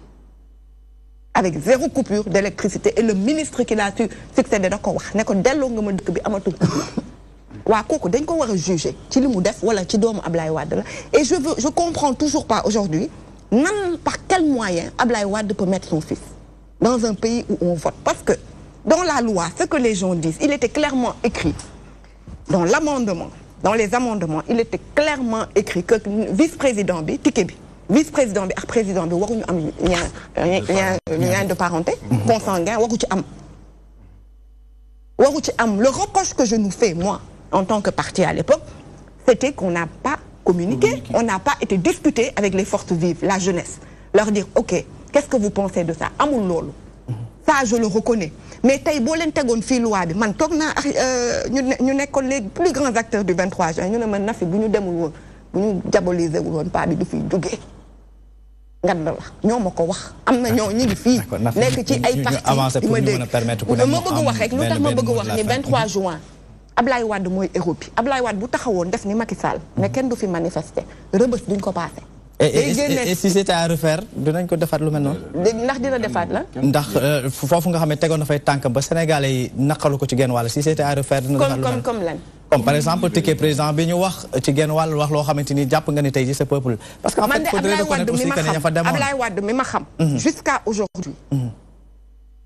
et le ministre qui l'a succédé da ko wax ne ko delloo nga ma dëkk bi amatul waa kooku dañ ko war a juger ci li mu def wala ci doomu Ablaye Wade la et je comprends toujours pas aujourd'hui par quel moyen Ablaye Wade peut mettre son fils dans un pays où on vote parce que dans la loi, ce que les gens disent, il était clairement écrit dans l'amendement, dans les amendements, il était clairement écrit que vice-président bi, ticket bi, vice-président bi ak président bi waruñu am lien de parenté, consanguin, waru ci am. Le reproche que je nous fais, moi, en tant que parti à l'époque, c'était qu'on n'a pas communiqué, on n'a pas été discuté avec les forces vives, la jeunesse. Leur dire, ok, qu'est-ce que vous pensez de ça? Amul loolu. Ça, je le reconnais. Mais tey boo leen tegoon fii loi bi man toog naa ñu nekkoon les plus grands acteurs du 23 juin ñu ne man na fi bu ñu demul woon bu ñu diaboliser wul woon pas bi du fi jógee ngan la ñoo ma ko wax am na ñoo ñu ngi fii nekk ci ay parti di ma dégg ma bëgg wax rek lu tax ma bëgg wax ni 23 juin Ablaye Wade mooy héros bi Ablaye Wade bu taxawoon def ni Macky Sall ne kenn du fi manifester Rebeuss duñ ko passé et si c'était à refaire dinañ ko defaat lu mel noonu. ndax dina defaat la. ndax foofu nga xam ne tegoon na fay tànk ba Sénégalais yi naqalu ko ci genn wàll si c'était à refaire. dina defaat lu mel comme lan. comme par exemple ticket président bi ñu wax ci genn wàll wax loo xamante ni jàpp nga ni tey ji ce peuple. parce que en fait faudrait reconnaître aussi que ña fa demoon Ablaye Wade mi ma xam. jusqu'à aujourd'hui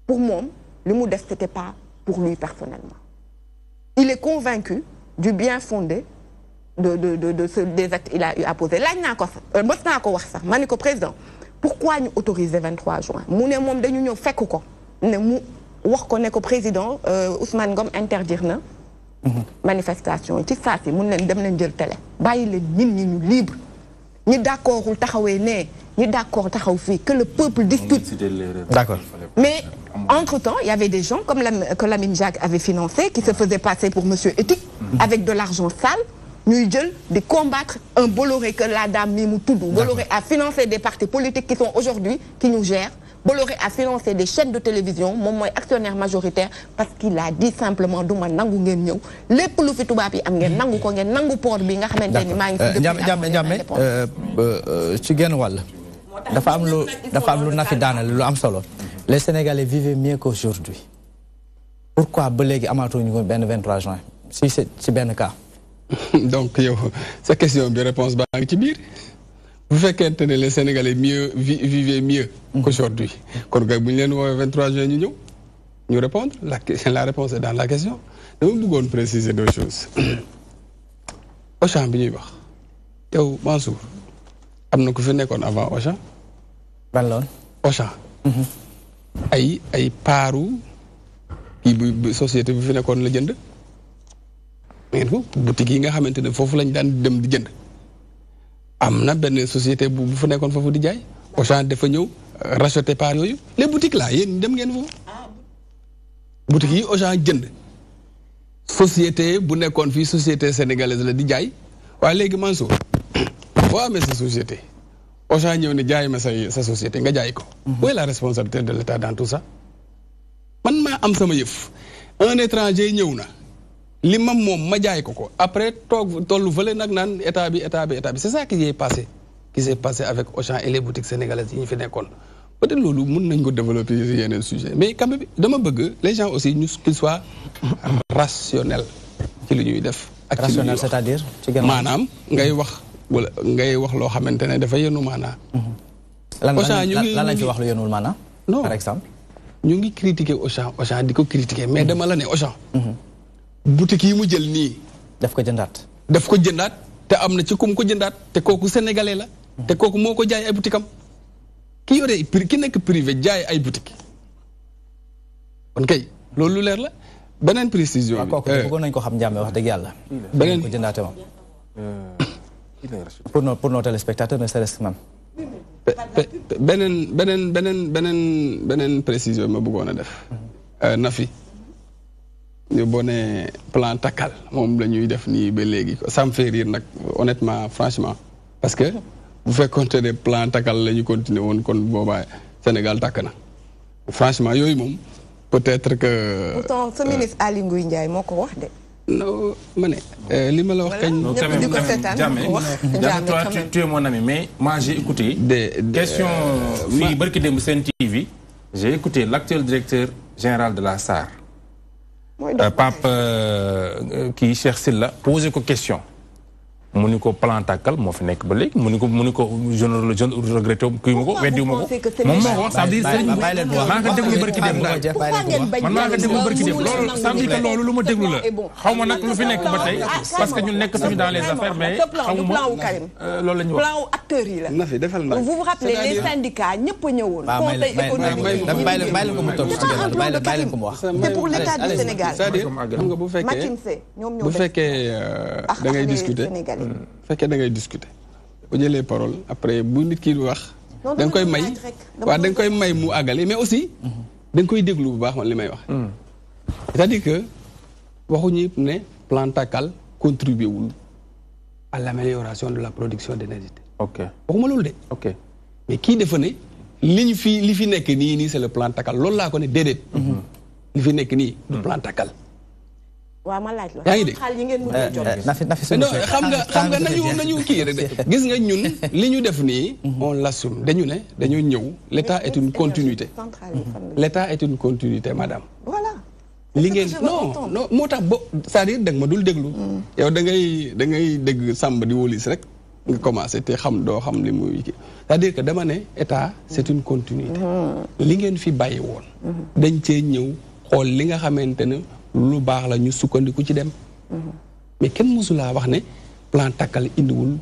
pour moom li mu def c'était pas pour lui personnellement. il est convaincu du bien fondé. des actes il a eu à poser laaj naa ko sax mës naa ko wax sax ma ni ko président pourquoi ñu autoriser 23 juin mu ne moom dañu ñëw fekk ko ne mu wax ko ne ko président Ousmane Ngom interdire na manifestation yi ci saa si mun leen dem leen jël télé bàyyi leen nit ñi ñu libre ñi d'accordul taxawee ne ñi d'accord taxaw fii que le peuple discute. D'accord. Mais entre-temps, il y avait des gens que Lamine Jacques avait financé qui se faisaient passer pour monsieur éthique avec de l'argent sale. Ñuy jël de combattre un Bolloré que la dame mi mu tudd. Bolloré a financé des partis politiques qui sont aujourd'hui qui nous gèrent. Bolloré a financé des chaînes de télévision moom mooy actionnaire majoritaire parce qu'il a dit simplement du ma nangu ngeen ñëw lépp lu fi tubaab yi am ngeen nangu ko ngeen nangu port bi nga xamante ni maa ngi fi Ndiame ci genn wàll dafa am lu nafi daanal lu am solo les Sénégalais vivaient mieux qu'aujourd'hui pourquoi ba léegi amaatuñu ko benn 23 juin si c'est ci benn cas donc yow sa question bi réponse baa ngi ci biir bu fekkente ne les Sénégalais vivaient mieux qu'aujourd'hui kon kay bu ñu leen woowee 23 juin ñu ñëw ñu répondre la réponse est dans la question dama bëggoon préciser deux choses Auchan bi ñuy wax yow Mansour am na ku fi nekkoon avant Auchan ban loon Auchan ay paaru kii bu société bi fi nekkoon la jënd ngeen ko boutique yi nga xamante ne foofu lañ daan dem di jënd am na benn société bu fa nekkoon foofu di jaay Auchan dafa ñëw racheter part yooyu les boutiques là yéen dem ngeen foofu boutique yi Auchan jënd société bu nekkoon fii société sénégalaise la di jaay waaye léegi Mansour boo amee sa société Auchan ñëw ne jaay ma sa société nga jaay ko où est la responsabilité de l'État dans tout ça man maa am sama yëf un étranger ñëw na li ma moom ma jaay ko après toog tollu fële nag naan état bi c'est ça qui s'est passé avec Auchan et les boutiques sénégalaises yi ñu fi nekkoon peut-être loolu mën nañ ko développer yeneen sujet mais quand même dama bëgg les gens aussi ñu qu'ils soient rationnels ci li ñuy def ak rationnel c'est-à-dire maanaam ngay wax wala ngay wax loo xamante ne dafa yenu maanaa Auchan ñu ngi lan lañ fi wax lu yenul maanaa non par exemple ñu ngi critiquer Auchan di ko critiquer mais dama la ne Auchan boutique yi mu jël nii daf ko jëndaat te am na ci kum ko jëndaat te kooku sénégalais la te kooku moo ko jaay ay boutique am ki yore ki nekk privé jaay ay boutique kon kay loolu lu leer la beneen précision bi kooku bëggoon nañ ko xam njàmme wax dëgg yàlla beneen ko jëndaate moom pour nos téléspectateurs ne serait-ce que même beneen précision ma bëggoon a def Nafi ñu bone plan takkal moom la ñuy def nii ba léegi ça me fait rire nag honnêtement franchement parce que bu fekkoonte ne plan takkal la ñu continuer woon kon boobaa Sénégal tàkk na franchement yooyu moom peut-être que. pourtant sa ministre Aly Ngouille Ndiaye moo ko wax de. non ma ne li ma la wax kañ. ñëpp di ko seetaan toi tu es mon ami mais moi j'ai écouté. des questions fii barki démb Sen TV. j'ai écouté l'actuel directeur général de la SAR. Pape kii Cheikh Sylla posé ko question mu ni ko plan tàkkal moo fi nekk ba léegi mu ni ko je ne regrette kii ma ko weddiwu ma ko moom moo ko wax ça veut dire maa ko déglu barki dem man maa ko déglu barki dem loolu ça veut dire que loolu lu ma déglu la xaw ma nag lu fi nekk ba tey parce que ñun nekk suñu dans les affaires mais xamuma loolu la ñu wax plan wu acteurs yi la na fi defal na vous vous rappelez les syndicats ñëpp a ñëwoon conseil économique bàyyi leen ko mu toog bàyyi leen ko mu wax c'est pour l'état du Sénégal c'est-à-dire xam nga bu fekkee da ngay discuter fekkee da ngay discuter bu jëlee parole après bu nit ki wax da nga koy may waaw da nga koy may mu àggale mais aussi da nga koy déglu bu baax man li may wax c'est-à-dire que waxuñu yëpp ne plan Takkal contribué wul à l'amélioration de la production d'énergie. ok waxuma loolu de. ok mais kii dafa ne li fi nekk nii c'est le plan Takkal loolu laa ko ne déedéet. li fi nekk nii du plan Takkal. waaw ma laaj la. yaa ngi dégg xaalis yi ngeen mën a jot. xam nga nañu kii rek de gis nga ñun li ñu def nii. on l'assume dañu ne dañu ñëw l'état est une continuité. l'état est une continuité madame. voilà. li ngeen non moo tax bo c'est-à-dire da nga ma dul déglu. yow da ngay dégg sàmb di wóolis rek nga commencé te doo xam li muy kii c'est-à-dire que dama ne état c'est une continuité. li ngeen fi bàyyi woon. dañ cee ñëw xool li nga xamante ne. lu baax la ñu sukkandiku ci dem mais kenn mësulaa wax ne plan Takkal indiwul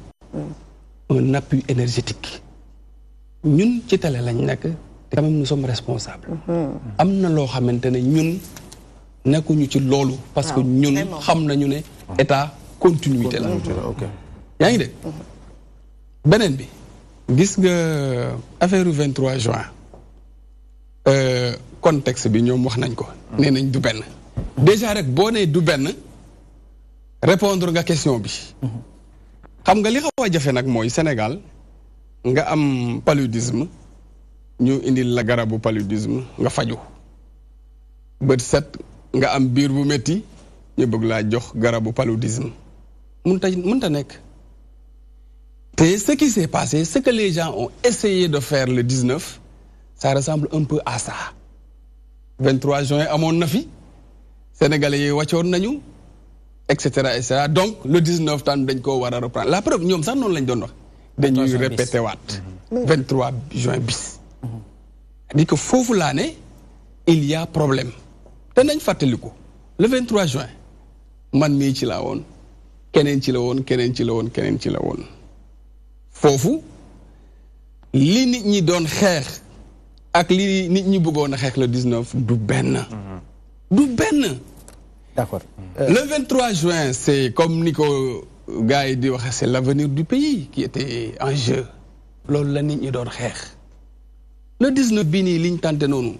un appui énergétique ñun ci télé lañ nekk te quand même nous sommes responsables am na loo xamante ne ñun nekkuñu ci loolu parce que ñun xam nañu ne état continuité la yaa ngi dégg beneen bi gis nga affaire 23 juin contexte bi ñoom wax nañ ko nee nañ du benn déjà rek boo nee du benn répondre nga question bi xam nga li xaw a jafe nag mooy Sénégal nga am paludisme ñu indil la garabu paludisme nga faju bët set nga am biir bu métti ñu bëgg laa jox garabu paludisme mënta nekk te ce qui s'est passé ce que les gens ont essayé de faire le 19 ça ressemble un peu à ça 23 juin amoon na fi Sénégalais yi wàccoon nañu etc. Donc le 19 tan dañ ko wara reprendre la preuve ñom sax non lañ doon wax dañuy répéter waat 23 juin bis dit que fofu la né il y a problème té nañ fateliko le 23 juin man mi ci la won keneen ci la won keneen ci la won keneen ci la won fofu li nit ñi doon xeex ak li nit ñi bëggoon a xeex le 19 du benn d'accord le 23 juin c'est comme ni ko gars yi di waxe c'est l'avenir du pays qui était en jeu loolu la nit ñi doon xeex le 19 bii nii liñ tànte noonu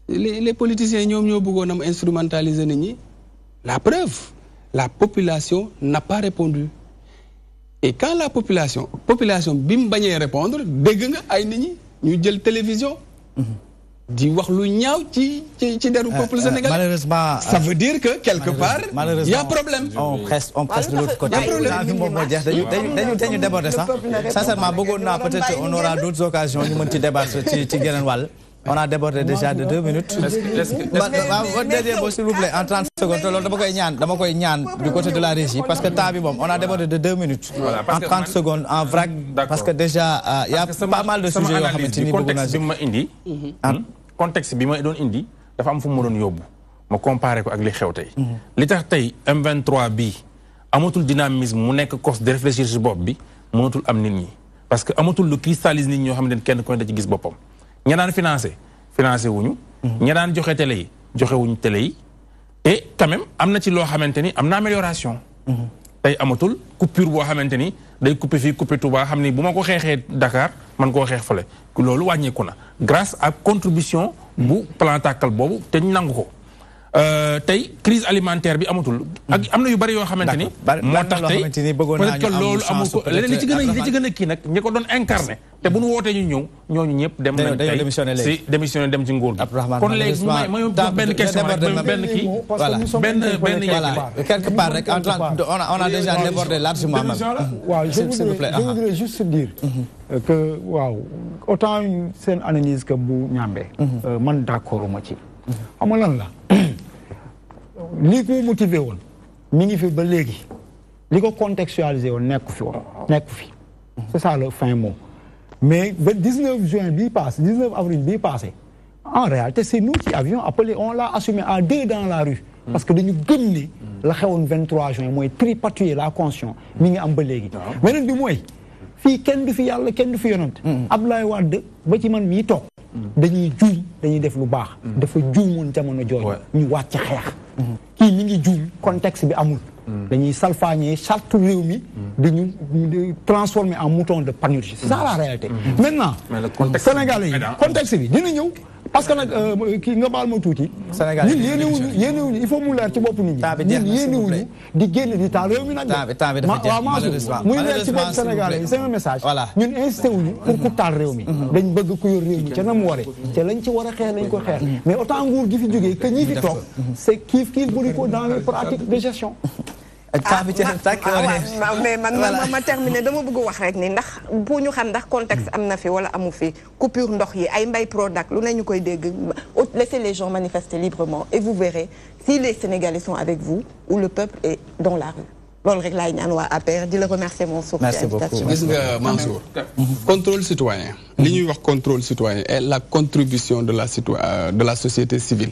les politiciens ñoom ñoo bëggoon am instrumentaliser nit ñi la preuve la population n'a pas répondu et quand la population bi mu bañee répondre dégg nga ay nit ñi ñu jël télévision di wax lu ñaaw ci deru peuple sénégalais. Malheureusement ça veut dire que quelque part il y a problème. on presse de l'autre côté. dañu déborder ça sincèrement bëggoon naa peut-être on aura d'autres occasions ñu mën ci débattre ci geneen wàll. On a débordé déjà de 2 minutes. Votre dernier mot s'il vous plaît en 30 secondes loolu dama koy ñaan du côté de la régie parce que temps bi moom on a débordé de 2 minutes. Voilà, en 30 secondes en vrac. Parce que déjà il y a pas mal de sujets yoo xamante ni contexte bi ma indi. contexte bi ma doon indi dafa am fu mu doon yóbbu ma comparé ko ak li xew tey. li tax tey M23 bii amatul dynamisme mu nekk cause de réfléchir si bopp bi mënatul am nit ñi parce que amatul lu cristallise nit ñoo xam ne kenn ku ne da ci gis boppam. ña daan financé wuñu ña daan joxe télé yi joxe wuñu télé yi et quand même am na ci loo xamante ni am na amélioration tey amatul coupure boo xamante ni day coupé fii coupé Touba xam ni bu ma ko xeexee Dakar man koo xeex fële loolu wàññeeku na grâce à contribution bu plan tàkkal boobu te ñu nangu ko tey crise alimentaire bi amatul ak am na yu bari yoo xamante ni moo tax tey peut-être que loolu amul ko li ci gën a kii nag ñi ko doon incarné te bu nu wootee ñu ñëw ñooñu ñëpp dem nañ tey si démissionné dem ci nguur gi kon léegi ma jox benn question benn kii benn quelque part rek on a déjà débordé largement même waaw je voudrais juste dire que waaw autant seen analyse que bu ñàmbee man d'accord ma ci xam nga lan la lii ko motivé woon mi ngi fi ba léegi li ko contextualisé woon nekku fi c'est ça le fin mot mais ba 19 juin bii passé 19 avril bii passé en réalité c'est nous qui avions appelé on l'a assumé à deux dans la rue parce que dañu gëm ni la xewoon 23 juin mooy tripatouiller la conscience mi ngi am ba léegi beneen bi mooy fii kenn du fi yàlla kenn du fi yonant Abdoulaye Wade ba ci man mii toog dañuy juum dañuy def lu baax dafa juumoon jamono jooju ñu wàcc xeex kii mi ngi juum contexte bi amul dañuy salfaañee charte réew mi dañu transformer en mouton de Panurge c'est ça la réalité maintenant Sénégalais yi contexte bi dina ñëw parce que nag kii nga baal ma tuuti ñun yéenewuñu il faut mu leer ci bopp nit ñi ñun yéenewuñu di génn di taal réew mi nag waaw Mansour muy leer ci bopp Sénégalais yi c'est un message ñun insisté wuñu pour ku taal réew mi dañ bëgg ku yor réew mi ca na mu waree ca lañ ci war a xeex lañ ko xeex mais autant nguur gi fi jógee que ñi fi toog c'est kiif bëri ko dans les pratiques de gestion mais man ma terminer dama bëgg wax rek ni ndax bu ñu xam ndax contexte am na fi wala amu fi coupure ndox yi ay mbay Prodac lu ne ñu koy dégg laissez les gens manifester librement et vous verrez si les Sénégalais sont avec vous ou le peuple est dans la rue loolu rek laay ñaan waa APR di la remercier Mansour ci invitation gis nga Mansour contrôle citoyen li ñuy wax contrôle citoyen est la contribution de la société civile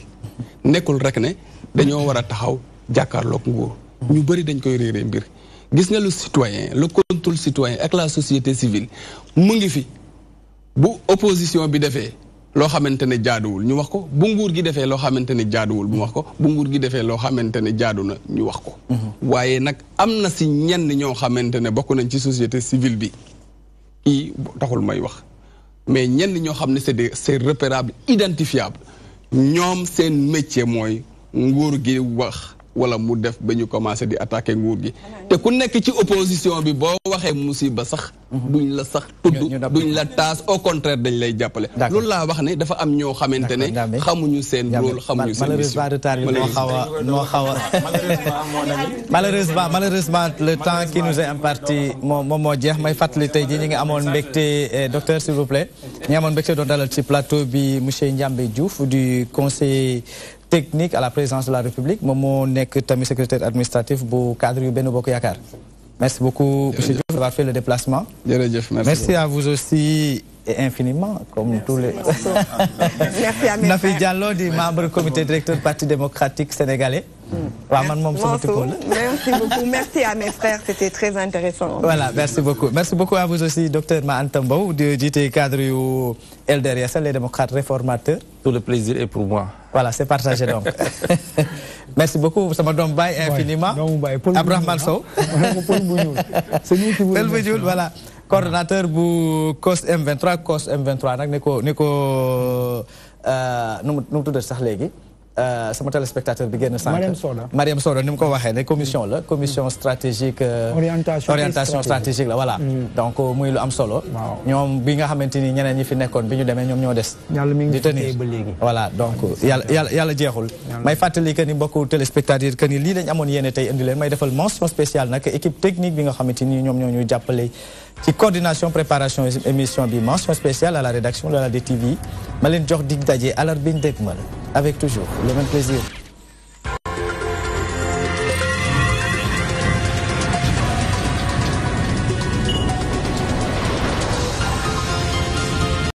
nekkul rek ne dañoo war a taxaw jàkkaarloog nguur ñu bëri dañ koy réeree mbir gis nga le citoyen le contrôle citoyen ak la société civile mu ngi fi bu opposition bi defee loo xamante ne jaaduwul ñu wax ko bu nguur gi defee loo xamante ne jaaduwul mu wax ko bu nguur gi defee loo xamante ne jaadu na ñu wax ko waaye nag am na si ñenn ñoo xamante ne bokk nañ ci société civile bi kii taxul may wax mais ñenn ñoo xam ne c'est repérable identifiable ñoom seen métier mooy nguur gi wax wala mu def ba ñu commencé di attaquer nguur gi te ku nekk ci opposition bi boo waxee musiba sax duñ la sax tudd duñ la taas au contraire dañ lay jàppale loolu laa wax ne dafa am ñoo xamante ne xamuñu seen rôle xamuñu seen mission malheureusement le temps qui nous est imparti moom moo jeex may fàttali tey jii ñi ngi amoon mbégte docteur s'il vous plaît ñi amoon mbégte doon dalal ci plateau bi monsieur Ndiambé Diouf du conseiller technique à la présidence de la République moom moo nekk tamit secrétaire administratif bu cadre yu Benno Bokk Yaakaar. Merci beaucoup, M. Diouf, d'avoir fait le déplacement. Merci à vous aussi et infiniment, comme tous les... Merci à mes Nafi Diallo, membre du comité directeur du Parti démocratique sénégalais. Merci beaucoup. Merci à mes frères, c'était très intéressant. Voilà, merci beaucoup. Merci beaucoup à vous aussi, Dr Maantambo, du JT cadre du LDRS, les démocrates réformateurs. Tout le plaisir est pour moi. Voilà, c'est partagé donc. Merci beaucoup, ça m'a donné infiniment. Abraham Sow. Voilà. Coordonnateur du COS M23. COS M23, nous tout de sax légui. Sama téléspectateur bi génn sànq Mariam Soda ni mu ko waxee ne commission la commission stratégique orientation stratégique la voilà donc muy lu am solo ñoom bi nga xamante ni ñeneen ñi fi nekkoon bi ñu demee ñoom ñoo des di tenir voilà donc yàlla jeexul may fàttali que ni mbokku téléspectateur que ni lii lañ amoon yéene tey indi leen may defal mention spéciale nag équipe technique bi nga xamante ni ñoom ñoo ñu jàppale ci coordination préparation émission bi mention spéciale à la rédaction de la DTV ma leen jox dig daje alar biñ dégmal avec toujours le même plaisir.